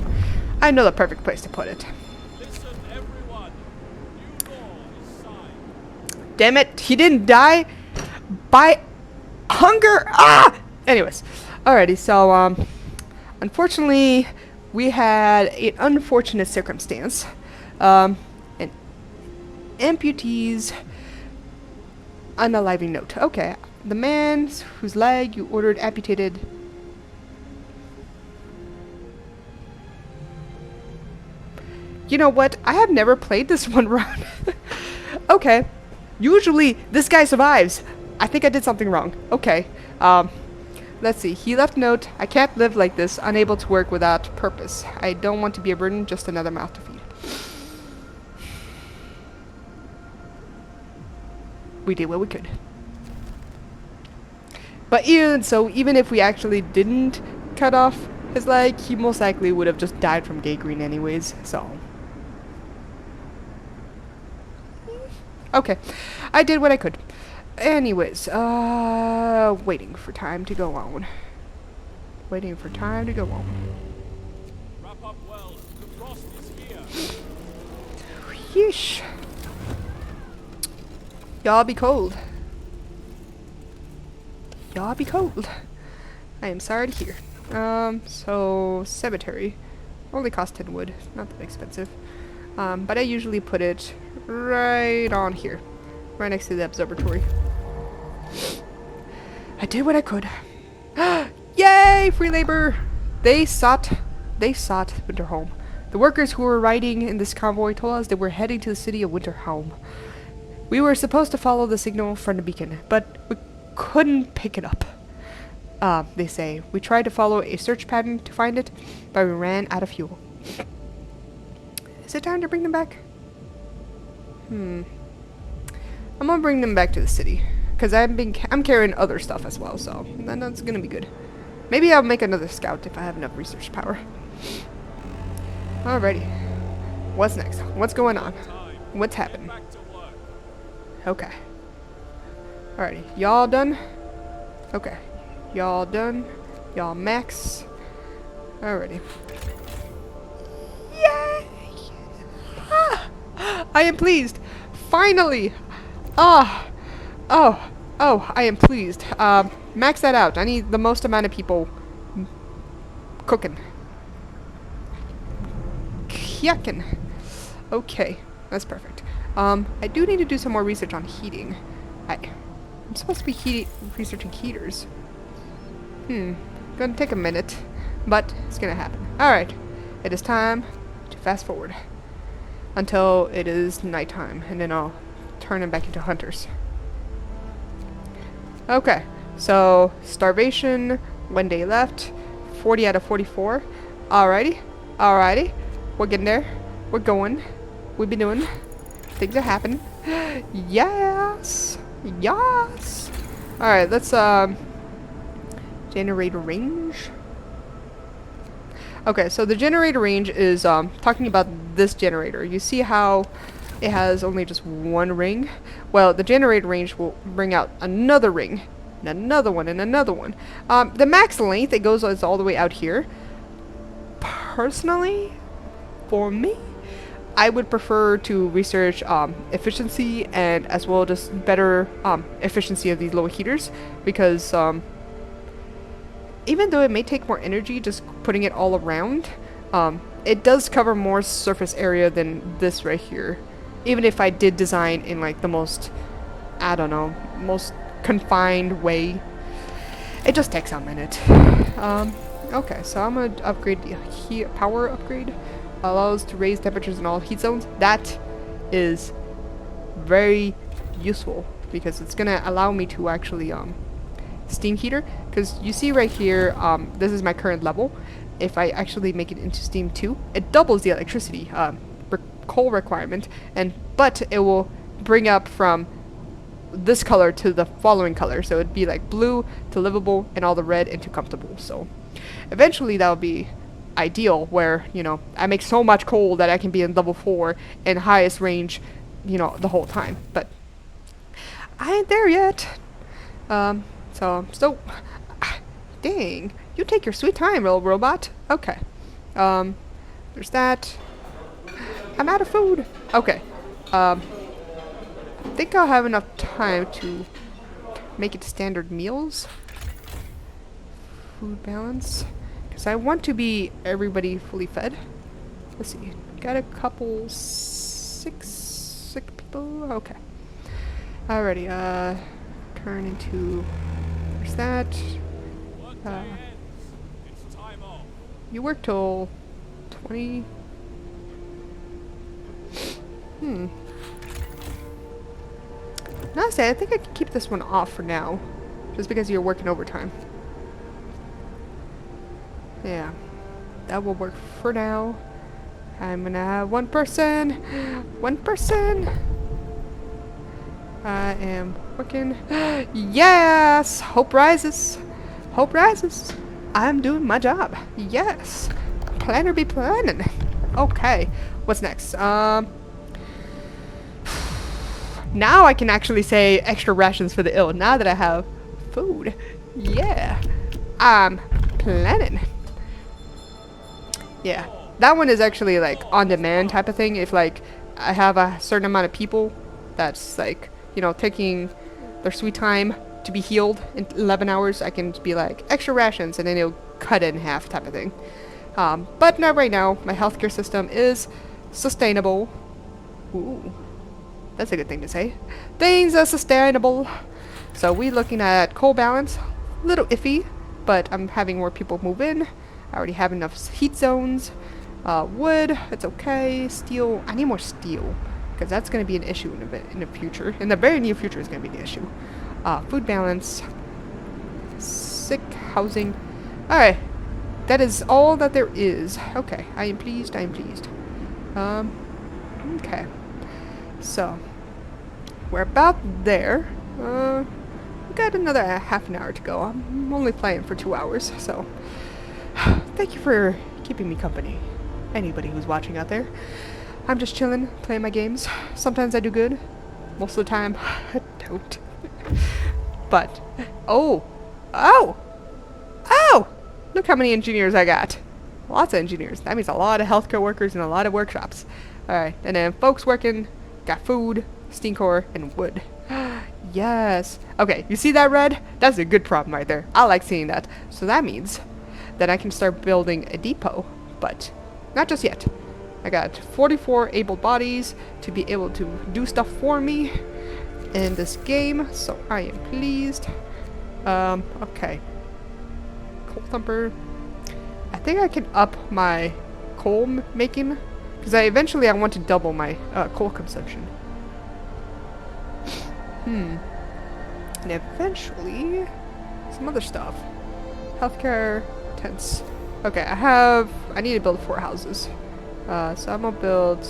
I know the perfect place to put it. Listen, everyone. New law is signed. Damn it! He didn't die by hunger. Ah. Anyways, alrighty. So unfortunately, we had an unfortunate circumstance. An amputee's unaliving note. Okay, the man whose leg you ordered amputated. You know what? I have never played this one run. Okay, usually this guy survives. I think I did something wrong. Okay, let's see. He left a note. I can't live like this, unable to work without purpose. I don't want to be a burden, just another mouth to feed. We did what we could. But even if we actually didn't cut off his leg, he most likely would have just died from gangrene anyways, so. Okay. I did what I could. Anyways, waiting for time to go on. Waiting for time to go on. Wrap up well. The frost is here. Yeesh. Y'all be cold. Y'all be cold. I am sorry to hear. So, cemetery. Only cost 10 wood. Not that expensive. But I usually put it right on here. Right next to the observatory. I did what I could. Yay! Free labor! They sought Winterholm. The workers who were riding in this convoy told us they were heading to the city of Winterholm. We were supposed to follow the signal from the beacon, but we couldn't pick it up. They say. We tried to follow a search pattern to find it, but we ran out of fuel. Is it time to bring them back? I'm gonna bring them back to the city. Because I'm carrying other stuff as well, so that's gonna be good. Maybe I'll make another scout if I have enough research power. Alrighty. What's next? What's going on? What's happening? Back to work. Okay. Alrighty. Y'all done? Okay. Y'all done? Y'all max? Alrighty. Yay! Ah! I am pleased! Finally! Ah! Oh, I am pleased. Max that out. I need the most amount of people cooking. Yuckin'. Okay, that's perfect. I do need to do some more research on heating. I'm supposed to be researching heaters. Gonna take a minute, but it's gonna happen. Alright, it is time to fast forward until it is nighttime, and then I'll turn them back into hunters. Okay, so starvation, 1 day left, 40 out of 44. Alrighty, we're getting there. We're going. We've been doing. Things are happening. Yes! Yes! Alright, let's, generator range. Okay, so the generator range is, talking about this generator. You see how it has only just one ring? Well, the generator range will bring out another ring, and another one, and another one. The max length, it goes all the way out here. Personally, for me, I would prefer to research efficiency and as well just better efficiency of these little heaters, because even though it may take more energy just putting it all around, it does cover more surface area than this right here. Even if I did design in like the most, I don't know, most confined way, it just takes a minute. Okay, so I'm gonna upgrade the power upgrade. Allows to raise temperatures in all heat zones. That is very useful because it's gonna allow me to actually steam heater, because you see right here, this is my current level. If I actually make it into steam 2, it doubles the electricity coal requirement, but it will bring up from this color to the following color, so it'd be like blue to livable and all the red into comfortable. So eventually that would be ideal, where, you know, I make so much coal that I can be in level 4 and highest range, you know, the whole time. But I ain't there yet. So I'm still... Dang, you take your sweet time, little robot. Okay. There's that. I'm out of food. Okay. I think I'll have enough time to make it standard meals. Food balance. Because I want to be everybody fully fed. Let's see. Got a couple sick people. Okay. Alrighty. Turn into... There's that. It's time off. You work till 20... Honestly, I think I can keep this one off for now. Just because you're working overtime. Yeah. That will work for now. I'm gonna have one person. One person. I am working. Yes! Hope rises. Hope rises. I'm doing my job. Yes. Planner be planning. Okay. What's next? Now I can actually say extra rations for the ill. Now that I have food. Yeah. I'm planning. Yeah. That one is actually like on demand type of thing. If like I have a certain amount of people that's like, you know, taking their sweet time to be healed in 11 hours, I can be like extra rations and then it'll cut it in half type of thing. But not right now. My healthcare system is sustainable. Ooh. That's a good thing to say. Things are sustainable. So we're looking at coal balance. A little iffy, but I'm having more people move in. I already have enough heat zones. Wood, it's okay. Steel, I need more steel, because that's going to be an issue in the future. In the very near future is going to be the issue. Food balance. Sick housing. Alright. That is all that there is. Okay, I am pleased, I am pleased. Okay. So, we're about there. We got another half an hour to go. I'm only playing for 2 hours, so thank you for keeping me company. Anybody who's watching out there. I'm just chilling, playing my games. Sometimes I do good. Most of the time, I don't. But, oh! Look how many engineers I got. Lots of engineers. That means a lot of healthcare workers and a lot of workshops. Alright, and then folks working, got food, steam core, and wood. Yes. Okay, you see that red? That's a good problem right there. I like seeing that. So that means that I can start building a depot, but not just yet. I got 44 able bodies to be able to do stuff for me in this game, so I am pleased. Okay. thumper. I think I can up my coal making, because eventually I want to double my coal consumption. And eventually some other stuff. Healthcare, tents. Okay, I need to build 4 houses. So I'm gonna build...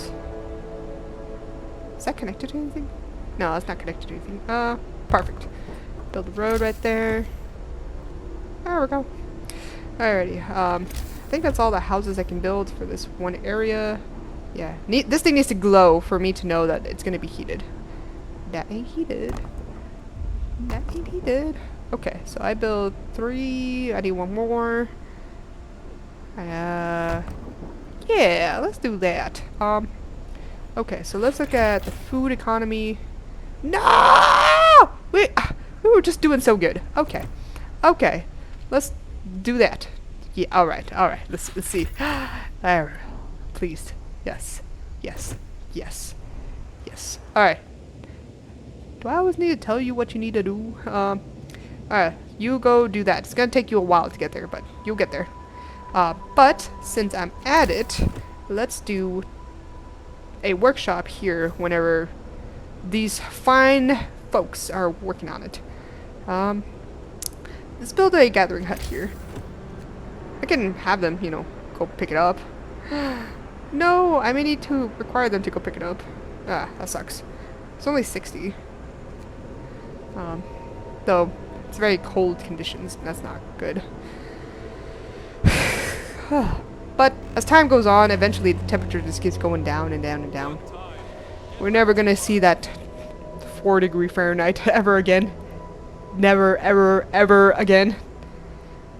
Is that connected to anything? No, that's not connected to anything. Perfect. Build the road right there. There we go. Alrighty, I think that's all the houses I can build for this one area. Yeah, this thing needs to glow for me to know that it's gonna be heated. That ain't heated. That ain't heated. Okay, so I build 3. I need 1 more. Yeah, let's do that. Okay, so let's look at the food economy. No! We were just doing so good. Okay. Okay. Let's do that. Yeah, alright. Let's see. There. Please. Yes. Yes. Yes. Yes. Alright. Do I always need to tell you what you need to do? Alright. You go do that. It's gonna take you a while to get there, but you'll get there. But since I'm at it, let's do a workshop here whenever these fine folks are working on it. Let's build a gathering hut here. I can have them, go pick it up. No, I may need to require them to go pick it up. Ah, that sucks. It's only 60. Though, it's very cold conditions, and that's not good. But as time goes on, eventually the temperature just keeps going down and down and down. We're never gonna see that 4-degree Fahrenheit ever again. Never, ever, ever again.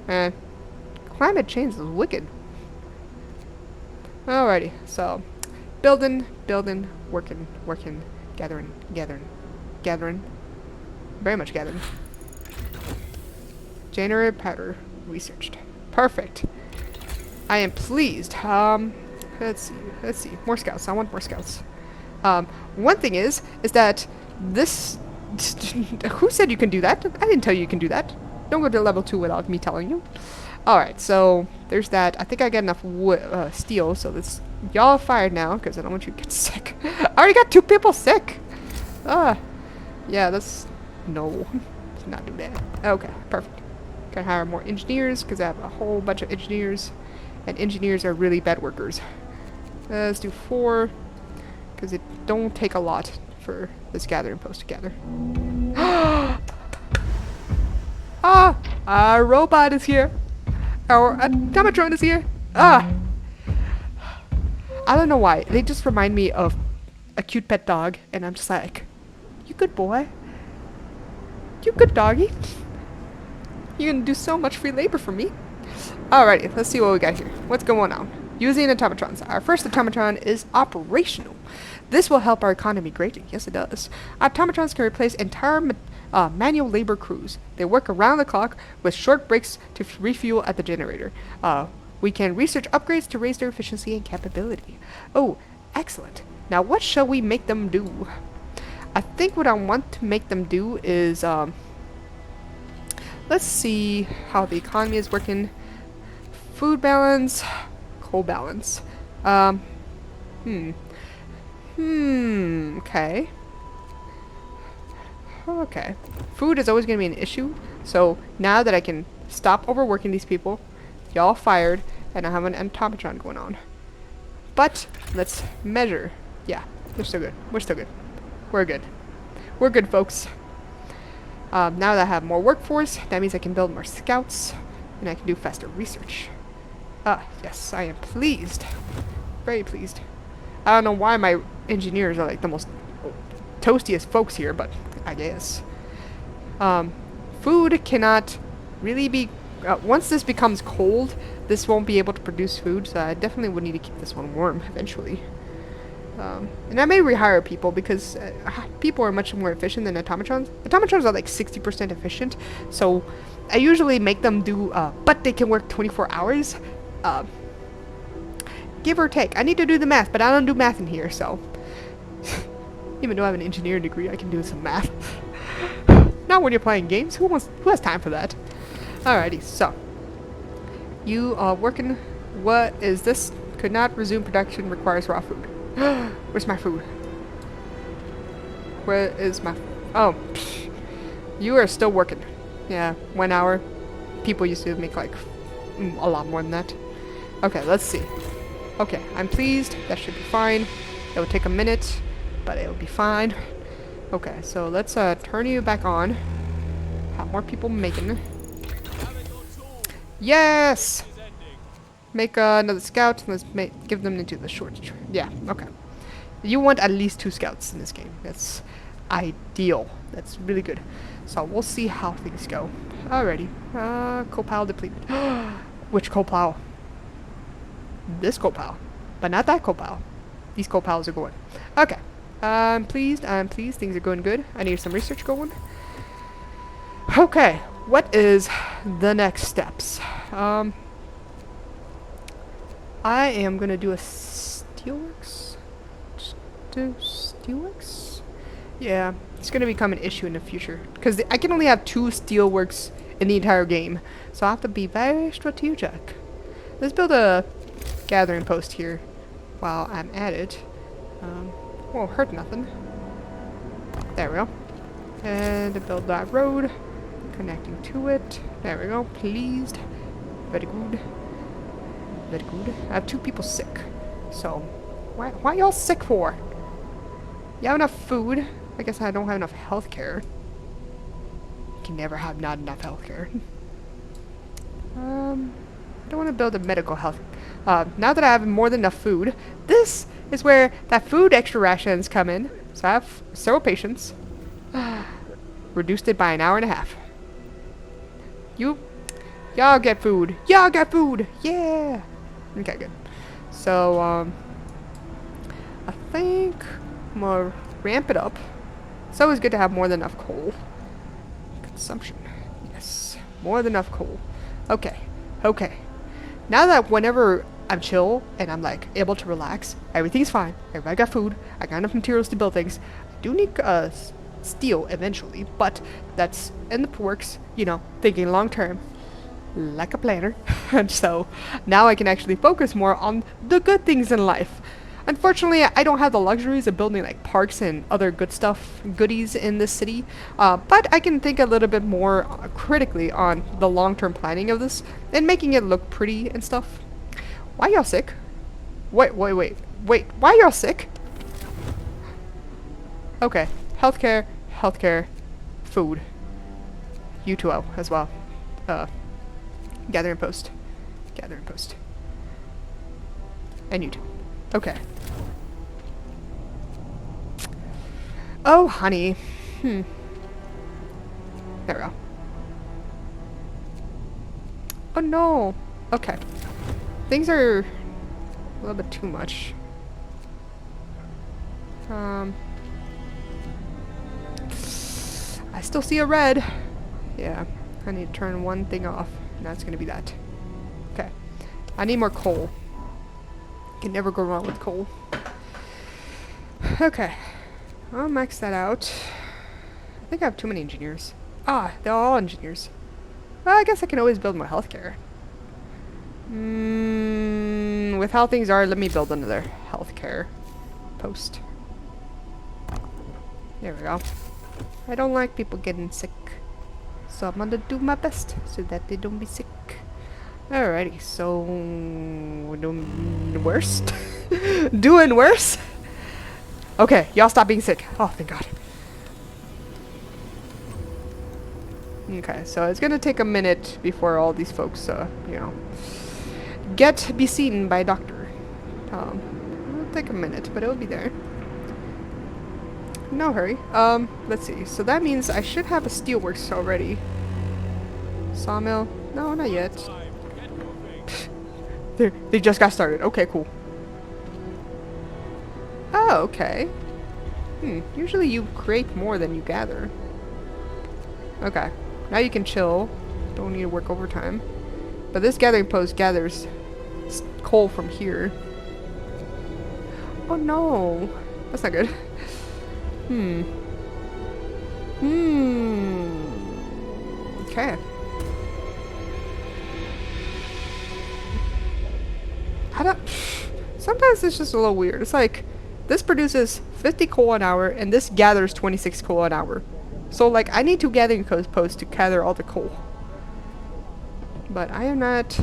Climate change is wicked. Alrighty, so building, working, gathering. Very much gathering. Generator powder researched. Perfect. I am pleased. Let's see. More scouts. I want more scouts. One thing is that this... Who said you can do that? I didn't tell you can do that. Don't go to level 2 without me telling you. Alright, so there's that. I think I got enough steel, so this... Y'all fired now, because I don't want you to get sick. I already got 2 people sick! Yeah, that's... No. Let's not do that. Okay, perfect. Can hire more engineers, because I have a whole bunch of engineers. And engineers are really bad workers. Let's do 4, because it don't take a lot for this gathering post to gather. Our robot is here. Our automatron is here. I don't know why. They just remind me of a cute pet dog, and I'm just like, you good boy. You good doggy. You're gonna do so much free labor for me. Alrighty, let's see what we got here. What's going on? Using automatrons. Our first automatron is operational. This will help our economy greatly. Yes, it does. Automatrons can replace entire manual labor crews. They work around the clock with short breaks to refuel at the generator. We can research upgrades to raise their efficiency and capability. Oh, excellent. Now, what shall we make them do? I think what I want to make them do is, let's see how the economy is working. Food balance, coal balance. Okay. Okay. Food is always going to be an issue, so now that I can stop overworking these people, y'all fired, and I have an automatron going on. But, let's measure. Yeah, they're still good. We're still good. We're good. We're good, folks. Now that I have more workforce, that means I can build more scouts, and I can do faster research. Yes, I am pleased. Very pleased. I don't know why my engineers are like the most toastiest folks here, but I guess. Food cannot really be... once this becomes cold, this won't be able to produce food, so I definitely would need to keep this one warm eventually. And I may rehire people because people are much more efficient than automatrons. Automatrons are like 60% efficient, so I usually make them do, but they can work 24 hours. Give or take. I need to do the math, but I don't do math in here, so... Even though I have an engineering degree, I can do some math. Not when you're playing games. Who has time for that? Alrighty, so... You are working. What is this? Could not resume production. Requires raw food. Where's my food? Where is my... Oh. Psh. You are still working. Yeah, 1 hour. People used to make like a lot more than that. Okay, let's see. Okay, I'm pleased. That should be fine. It will take a minute, but it will be fine. Okay, so let's turn you back on. Have more people making. Gather your tools. Yes! Is ending. Make another scout. Let's give them into the short. Yeah, okay. You want at least 2 scouts in this game. That's ideal. That's really good. So we'll see how things go. Alrighty. Coal pile depleted. Which coal pile? This coal pile. But not that coal pile. These coal piles are going. Okay. I'm pleased. I'm pleased. Things are going good. I need some research going. Okay. What is the next steps? I am gonna do a steelworks. Just do steelworks? Yeah, it's gonna become an issue in the future because I can only have 2 steelworks in the entire game, so I have to be very strategic. Let's build a gathering post here while I'm at it. Won't hurt nothing. There we go. And build that road connecting to it. There we go. Pleased. Very good. Very good. I have 2 people sick. So, why y'all sick for? You have enough food. I guess I don't have enough healthcare. You can never have not enough healthcare. I don't want to build a medical health. Now that I have more than enough food, this is where that food extra rations come in. So I have several patients. Reduced it by 1.5 hours. Y'all get food. Y'all get food. Yeah. Okay, good. So, I think I'm gonna ramp it up. It's always good to have more than enough coal. Consumption. Yes. More than enough coal. Okay. Okay. Now that whenever I'm chill and I'm like able to relax, everything's fine. Everybody got food. I got enough materials to build things. I do need steel eventually, but that's in the works. You know, thinking long term, like a planner. And so now I can actually focus more on the good things in life. Unfortunately, I don't have the luxuries of building like parks and other good stuff, goodies in this city, but I can think a little bit more critically on the long-term planning of this and making it look pretty and stuff. Why y'all sick? Wait, why y'all sick? Okay, healthcare, food, U2O as well, gathering post, and YouTube. Okay. Oh, honey. There we go. Oh, no. Okay. Things are a little bit too much. I still see a red. Yeah. I need to turn one thing off. And that's going to be that. Okay. I need more coal. Can never go wrong with coal. Okay. I'll max that out. I think I have too many engineers. Ah, they're all engineers. Well, I guess I can always build more healthcare. With how things are, let me build another healthcare post. There we go. I don't like people getting sick. So I'm gonna do my best so that they don't be sick. Alrighty, so we're doing worse. Doing worse. Okay, y'all stop being sick. Oh, thank God. Okay, so it's gonna take a minute before all these folks, you know, be seen by a doctor. It'll take a minute, but it'll be there. No hurry. Let's see. So that means I should have a steelworks already. Sawmill? No, not yet. They just got started. Okay, cool. Oh, okay. Usually you create more than you gather. Okay. Now you can chill. Don't need to work overtime. But this gathering post gathers coal from here. Oh no. That's not good. Okay. I don't... Sometimes it's just a little weird. It's like, this produces 50 coal an hour, and this gathers 26 coal an hour. So, like, I need 2 gathering posts to gather all the coal. But I am not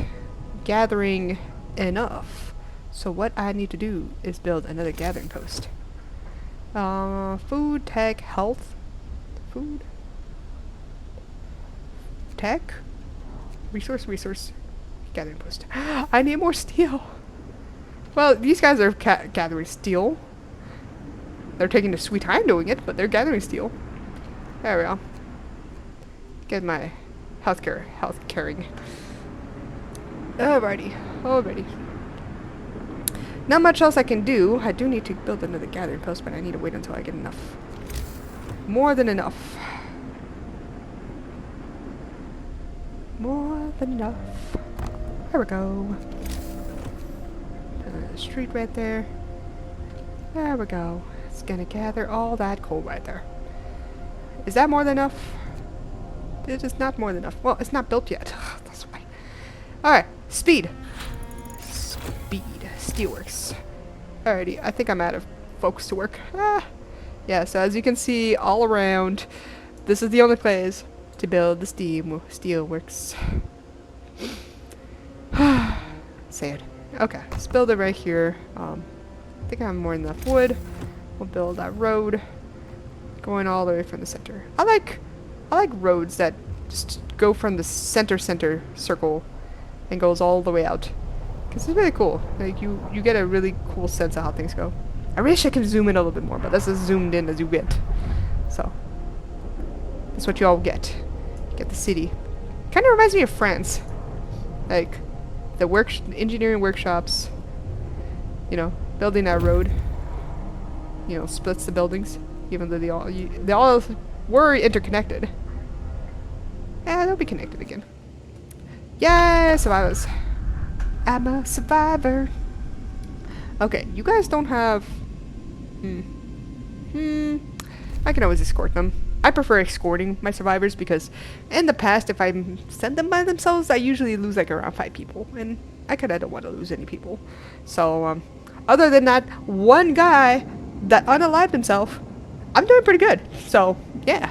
gathering enough. So what I need to do is build another gathering post. Food, tech, health. Food. Tech. Resource. Gathering post. I need more steel. Well, these guys are gathering steel. They're taking a sweet time doing it, but they're gathering steel. There we go. Get my health caring. Alrighty. Not much else I can do. I do need to build another gathering post, but I need to wait until I get enough. More than enough. More than enough. There we go. Put a street right there. There we go. It's gonna gather all that coal right there. Is that more than enough? It is not more than enough. Well, it's not built yet. That's why. Alright, speed. Steelworks. Alrighty, I think I'm out of folks to work. Yeah, so as you can see all around, this is the only place to build the steelworks. Sad. Okay, let's build it right here. I think I have more than enough wood. We'll build that road going all the way from the center. I like roads that just go from the center circle and goes all the way out. Because it's really cool. Like, you get a really cool sense of how things go. I wish I could zoom in a little bit more, but that's as zoomed in as you get. So, that's what you all get. You get the city. Kind of reminds me of France. Like, the engineering workshops, you know, building that road, you know, splits the buildings, even though they all were interconnected. Yeah, they'll be connected again. Yay, survivors. I'm a survivor. Okay, you guys don't have... I can always escort them. I prefer escorting my survivors because in the past, if I send them by themselves, I usually lose like around 5 people. And I kind of don't want to lose any people. So, other than that one guy that unalived himself, I'm doing pretty good. So, yeah.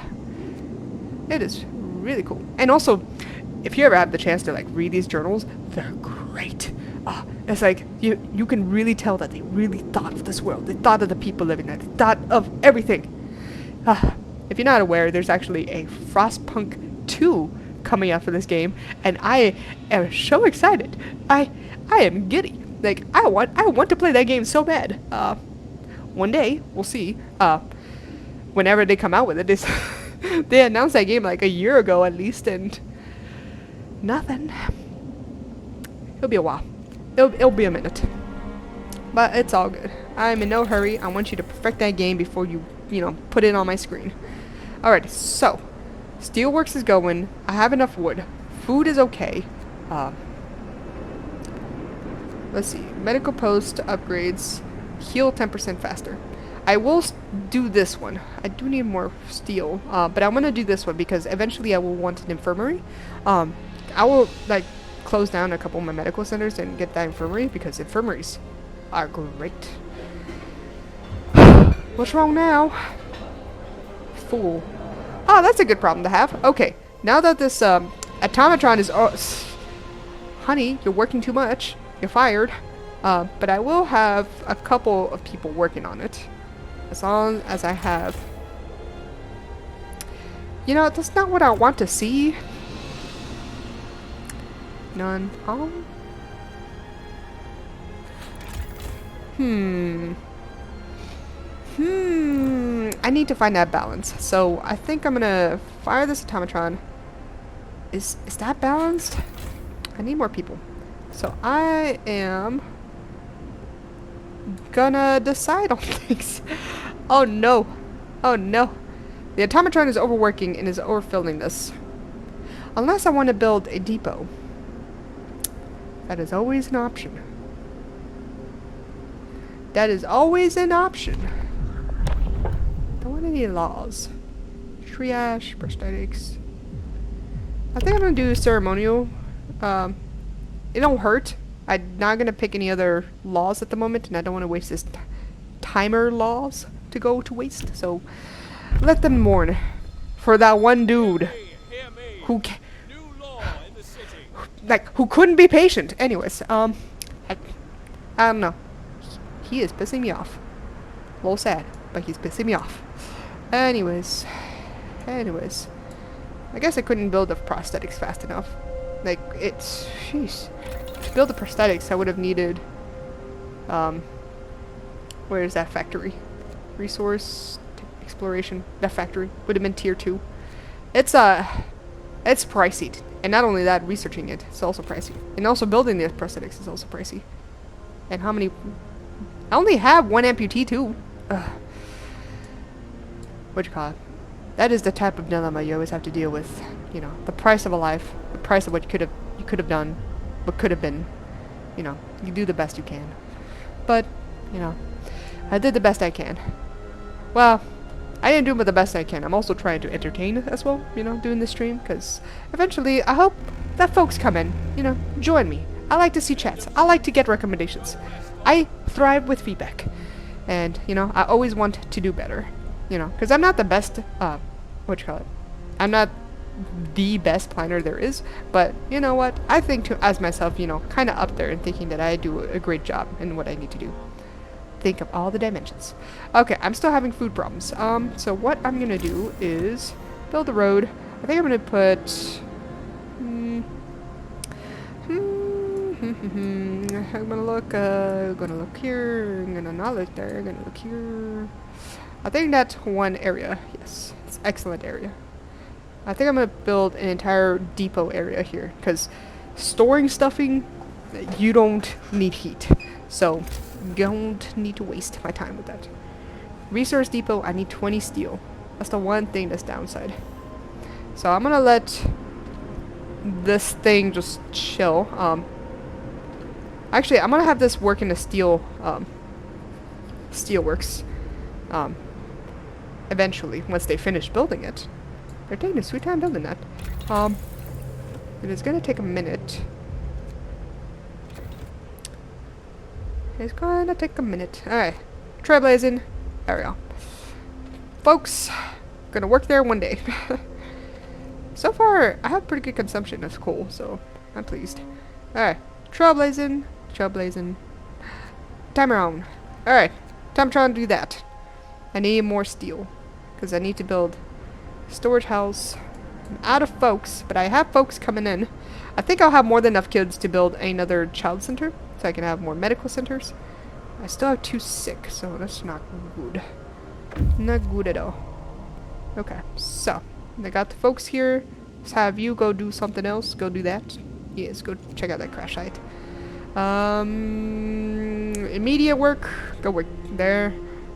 It is really cool. And also, if you ever have the chance to like read these journals, they're great. It's like you can really tell that they really thought of this world. They thought of the people living there. They thought of everything. If you're not aware, there's actually a Frostpunk 2 coming out for this game, and I am so excited. I am giddy. Like I want to play that game so bad. One day we'll see. Whenever they come out with it, they announced that game like a year ago at least, and nothing. It'll be a while. It'll be a minute. But it's all good. I'm in no hurry. I want you to perfect that game before you know, put it on my screen. Alright, so steelworks is going. I have enough wood. Food is okay. Let's see. Medical post upgrades. Heal 10% faster. I will do this one. I do need more steel. But I'm going to do this one because eventually I will want an infirmary. I will, like, close down a couple of my medical centers and get that infirmary because infirmaries are great. What's wrong now? Fool. Oh, that's a good problem to have. Okay, now that this automatron is... honey, you're working too much. You're fired. But I will have a couple of people working on it. As long as I have... You know, that's not what I want to see. None. I need to find that balance. So I think I'm gonna fire this automatron. Is that balanced? I need more people. So I am gonna decide on things. Oh no. Oh no. The automatron is overworking and is overfilling this. Unless I want to build a depot. That is always an option. That is always an option. Don't want any laws. Triage, prosthetics. I think I'm gonna do ceremonial. It don't hurt. I'm not gonna pick any other laws at the moment, and I don't want to waste this timer laws to go to waste. So let them mourn for that one dude Hear me. who New law in the city. who couldn't be patient. Anyways, I don't know. He is pissing me off. A little sad, but he's pissing me off. Anyways, I guess I couldn't build the prosthetics fast enough. Like, it's, jeez. To build the prosthetics, I would have needed, where is that factory? Resource exploration. That factory would have been tier 2. It's pricey. And not only that, researching it is also pricey. And also building the prosthetics is also pricey. And how many... I only have one amputee too. Ugh. What you call it? That is the type of dilemma you always have to deal with. You know, the price of a life, the price of what you could have done, what could have been. You know, you do the best you can. But, you know, I did the best I can. Well, I didn't do the best I can. I'm also trying to entertain as well, you know, doing this stream, because eventually I hope that folks come in, you know, join me. I like to see chats. I like to get recommendations. I thrive with feedback. And, you know, I always want to do better, you know, because I'm not the best, what you call it? I'm not the best planner there is, but you know what? I think to as myself, you know, kind of up there and thinking that I do a great job in what I need to do. Think of all the dimensions. Okay, I'm still having food problems. So what I'm gonna do is build the road. I think I'm gonna put. I'm gonna look here. I'm gonna not look there. I'm gonna look here. I think that's one area. Yes, it's an excellent area. I think I'm gonna build an entire depot area here because storing stuffing, you don't need heat, so don't need to waste my time with that. Resource depot, I need 20 steel. That's the one thing that's downside. So I'm gonna let this thing just chill. Actually, I'm gonna have this work in the steel steelworks. Eventually, once they finish building it. They're taking a sweet time building that. It is gonna take a minute. It's gonna take a minute. Alright. Trailblazing. There we go. Folks, gonna work there one day. So far, I have pretty good consumption of coal, so I'm pleased. Alright. Trailblazing. Trailblazing. Timer on. Alright. Time trying to do that. I need more steel. Because I need to build storage house. I'm out of folks, but I have folks coming in. I think I'll have more than enough kids to build another child center, so I can have more medical centers. I still have 2 sick, so that's not good. Not good at all. Okay, so I got the folks here. Let's have you go do something else. Go do that. Yes, go check out that crash site. Immediate work, go work there.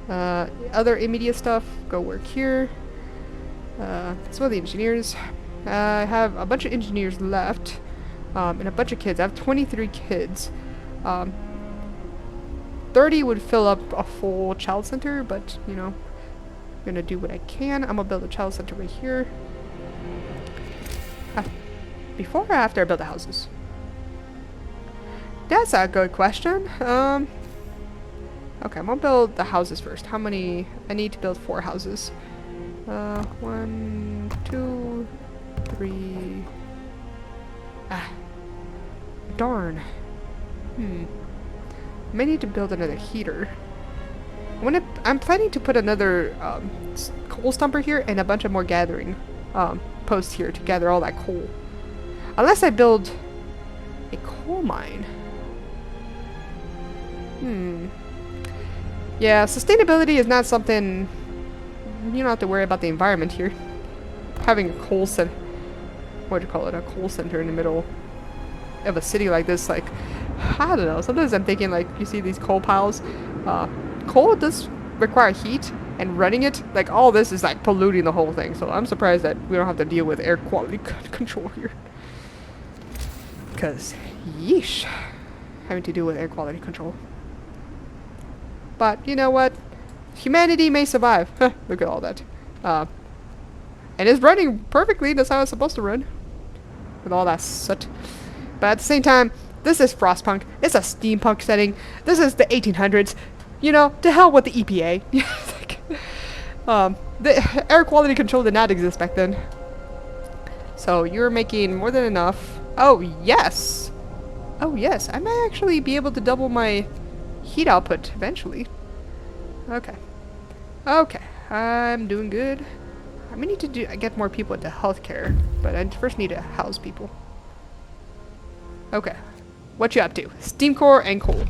Other immediate stuff, go work here. So the engineers. I have a bunch of engineers left, and a bunch of kids. I have 23 kids. 30 would fill up a full child center, but, you know, I'm gonna do what I can. I'm gonna build a child center right here. Before or after I build the houses? That's a good question. Okay, I'm gonna build the houses first. How many? I need to build 4 houses. 1, 2, 3. Darn. I may need to build another heater. I'm planning to put another coal stumper here and a bunch of more gathering posts here to gather all that coal. Unless I build a coal mine. Yeah, sustainability is not something... You don't have to worry about the environment here. Having a coal center... What do you call it? A coal center in the middle of a city like this, like... I don't know. Sometimes I'm thinking, like, you see these coal piles. Coal does require heat, and running it, like, all this is, like, polluting the whole thing. So I'm surprised that we don't have to deal with air quality control here. Because, yeesh. Having to deal with air quality control. But, you know what? Humanity may survive. Look at all that. And it's running perfectly. That's how it's supposed to run. With all that soot. But at the same time, This is Frostpunk. It's a steampunk setting. This is the 1800s. You know, to hell with the EPA. The air quality control did not exist back then. So you're making more than enough. Oh, yes. Oh, yes. I might actually be able to double my heat output eventually. Okay. Okay. I'm doing good. I may need to get more people into healthcare, but I first need to house people. Okay. What you up to? Steam core and coal.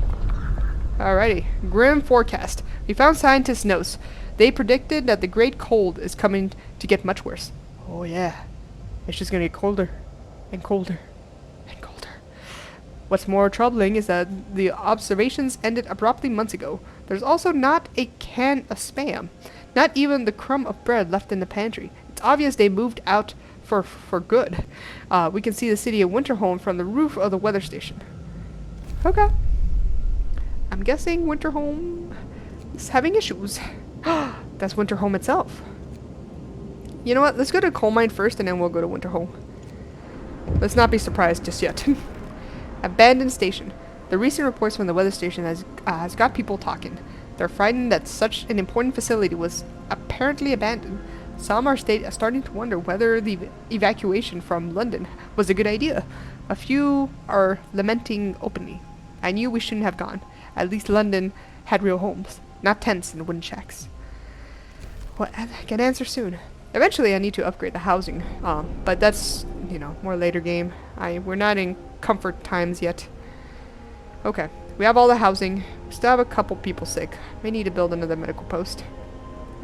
Alrighty. Grim forecast. We found scientists' notes. They predicted that the great cold is coming to get much worse. Oh yeah. It's just gonna get colder and colder and colder. What's more troubling is that the observations ended abruptly months ago. There's also not a can of Spam. Not even the crumb of bread left in the pantry. It's obvious they moved out for good. We can see the city of Winterholm from the roof of the weather station. Okay. I'm guessing Winterholm is having issues. That's Winterholm itself. You know what? Let's go to coal mine first, and then we'll go to Winterholm. Let's not be surprised just yet. Abandoned station. The recent reports from the weather station has got people talking. They're frightened that such an important facility was apparently abandoned. Some are starting to wonder whether the evacuation from London was a good idea. A few are lamenting openly. I knew we shouldn't have gone. At least London had real homes, not tents and wooden shacks. Well, I get an answer soon. Eventually I need to upgrade the housing, but that's, you know, more later game. We're not in comfort times yet. Okay, we have all the housing. We still have a couple people sick. May need to build another medical post.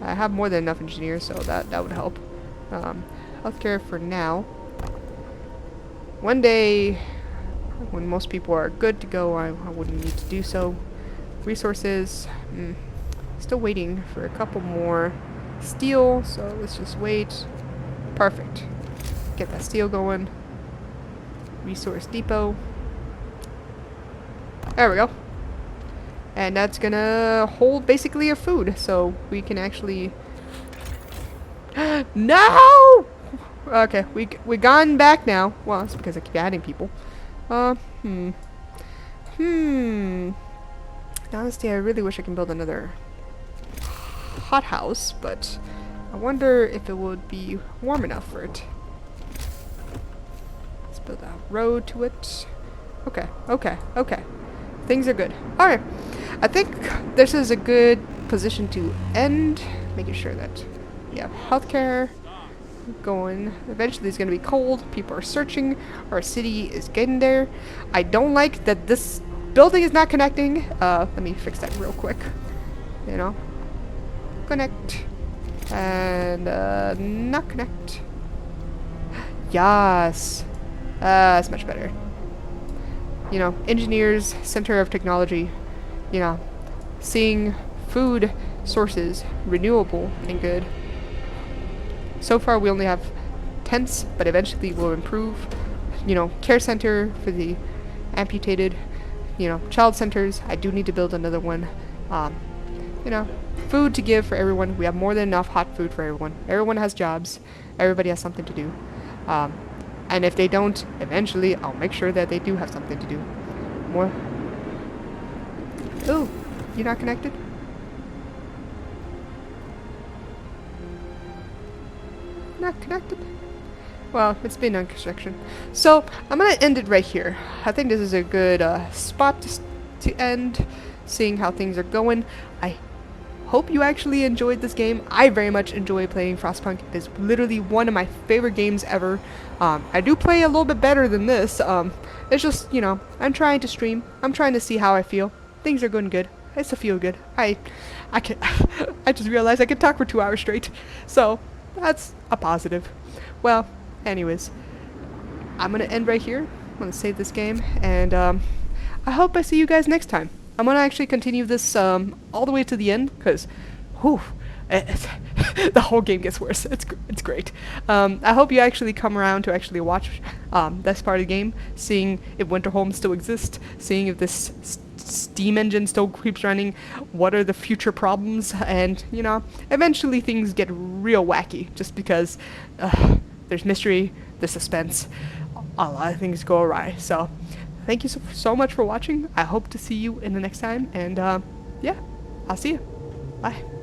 I have more than enough engineers, so that would help. Healthcare for now. One day, when most people are good to go, I wouldn't need to do so. Resources, still waiting for a couple more steel, so let's just wait. Perfect. Get that steel going. Resource depot. There we go. And that's gonna hold basically our food, so we can actually... No! Okay, we gone back now. Well, it's because I keep adding people. Honestly, I really wish I can build another hothouse, but I wonder if it would be warm enough for it. Let's build a road to it. Okay, okay, okay. Things are good. Alright. I think this is a good position to end. Making sure that we have healthcare going. Eventually it's going to be cold. People are searching. Our city is getting there. I don't like that this building is not connecting. Let me fix that real quick. You know. Connect. And not connect. Yes. That's much better. You know, engineers, center of technology, you know, seeing food sources renewable and good. So far we only have tents, but eventually we'll improve. You know, care center for the amputated, you know, child centers. I do need to build another one. You know, food to give for everyone. We have more than enough hot food for everyone. Everyone has jobs. Everybody has something to do. And if they don't, eventually I'll make sure that they do have something to do. More. Ooh, you're not connected? Not connected? Well, it's been on construction. So, I'm gonna end it right here. I think this is a good spot to end, seeing how things are going. I hope you actually enjoyed this game. I very much enjoy playing Frostpunk. It is literally one of my favorite games ever. I do play a little bit better than this. It's just, you know, I'm trying to stream. I'm trying to see how I feel. Things are going good. It's a feel good. I can I just realized I could talk for 2 hours straight. So, that's a positive. Well, anyways, I'm gonna end right here. I'm gonna save this game, and I hope I see you guys next time. I'm gonna actually continue this all the way to the end, because, whew, the whole game gets worse. It's great. I hope you actually come around to actually watch this part of the game, seeing if Winterholm still exists, seeing if this steam engine still keeps running, what are the future problems, and, you know, eventually things get real wacky, just because there's mystery, there's suspense, a lot of things go awry. So, thank you so much for watching. I hope to see you in the next time, and yeah, I'll see you. Bye.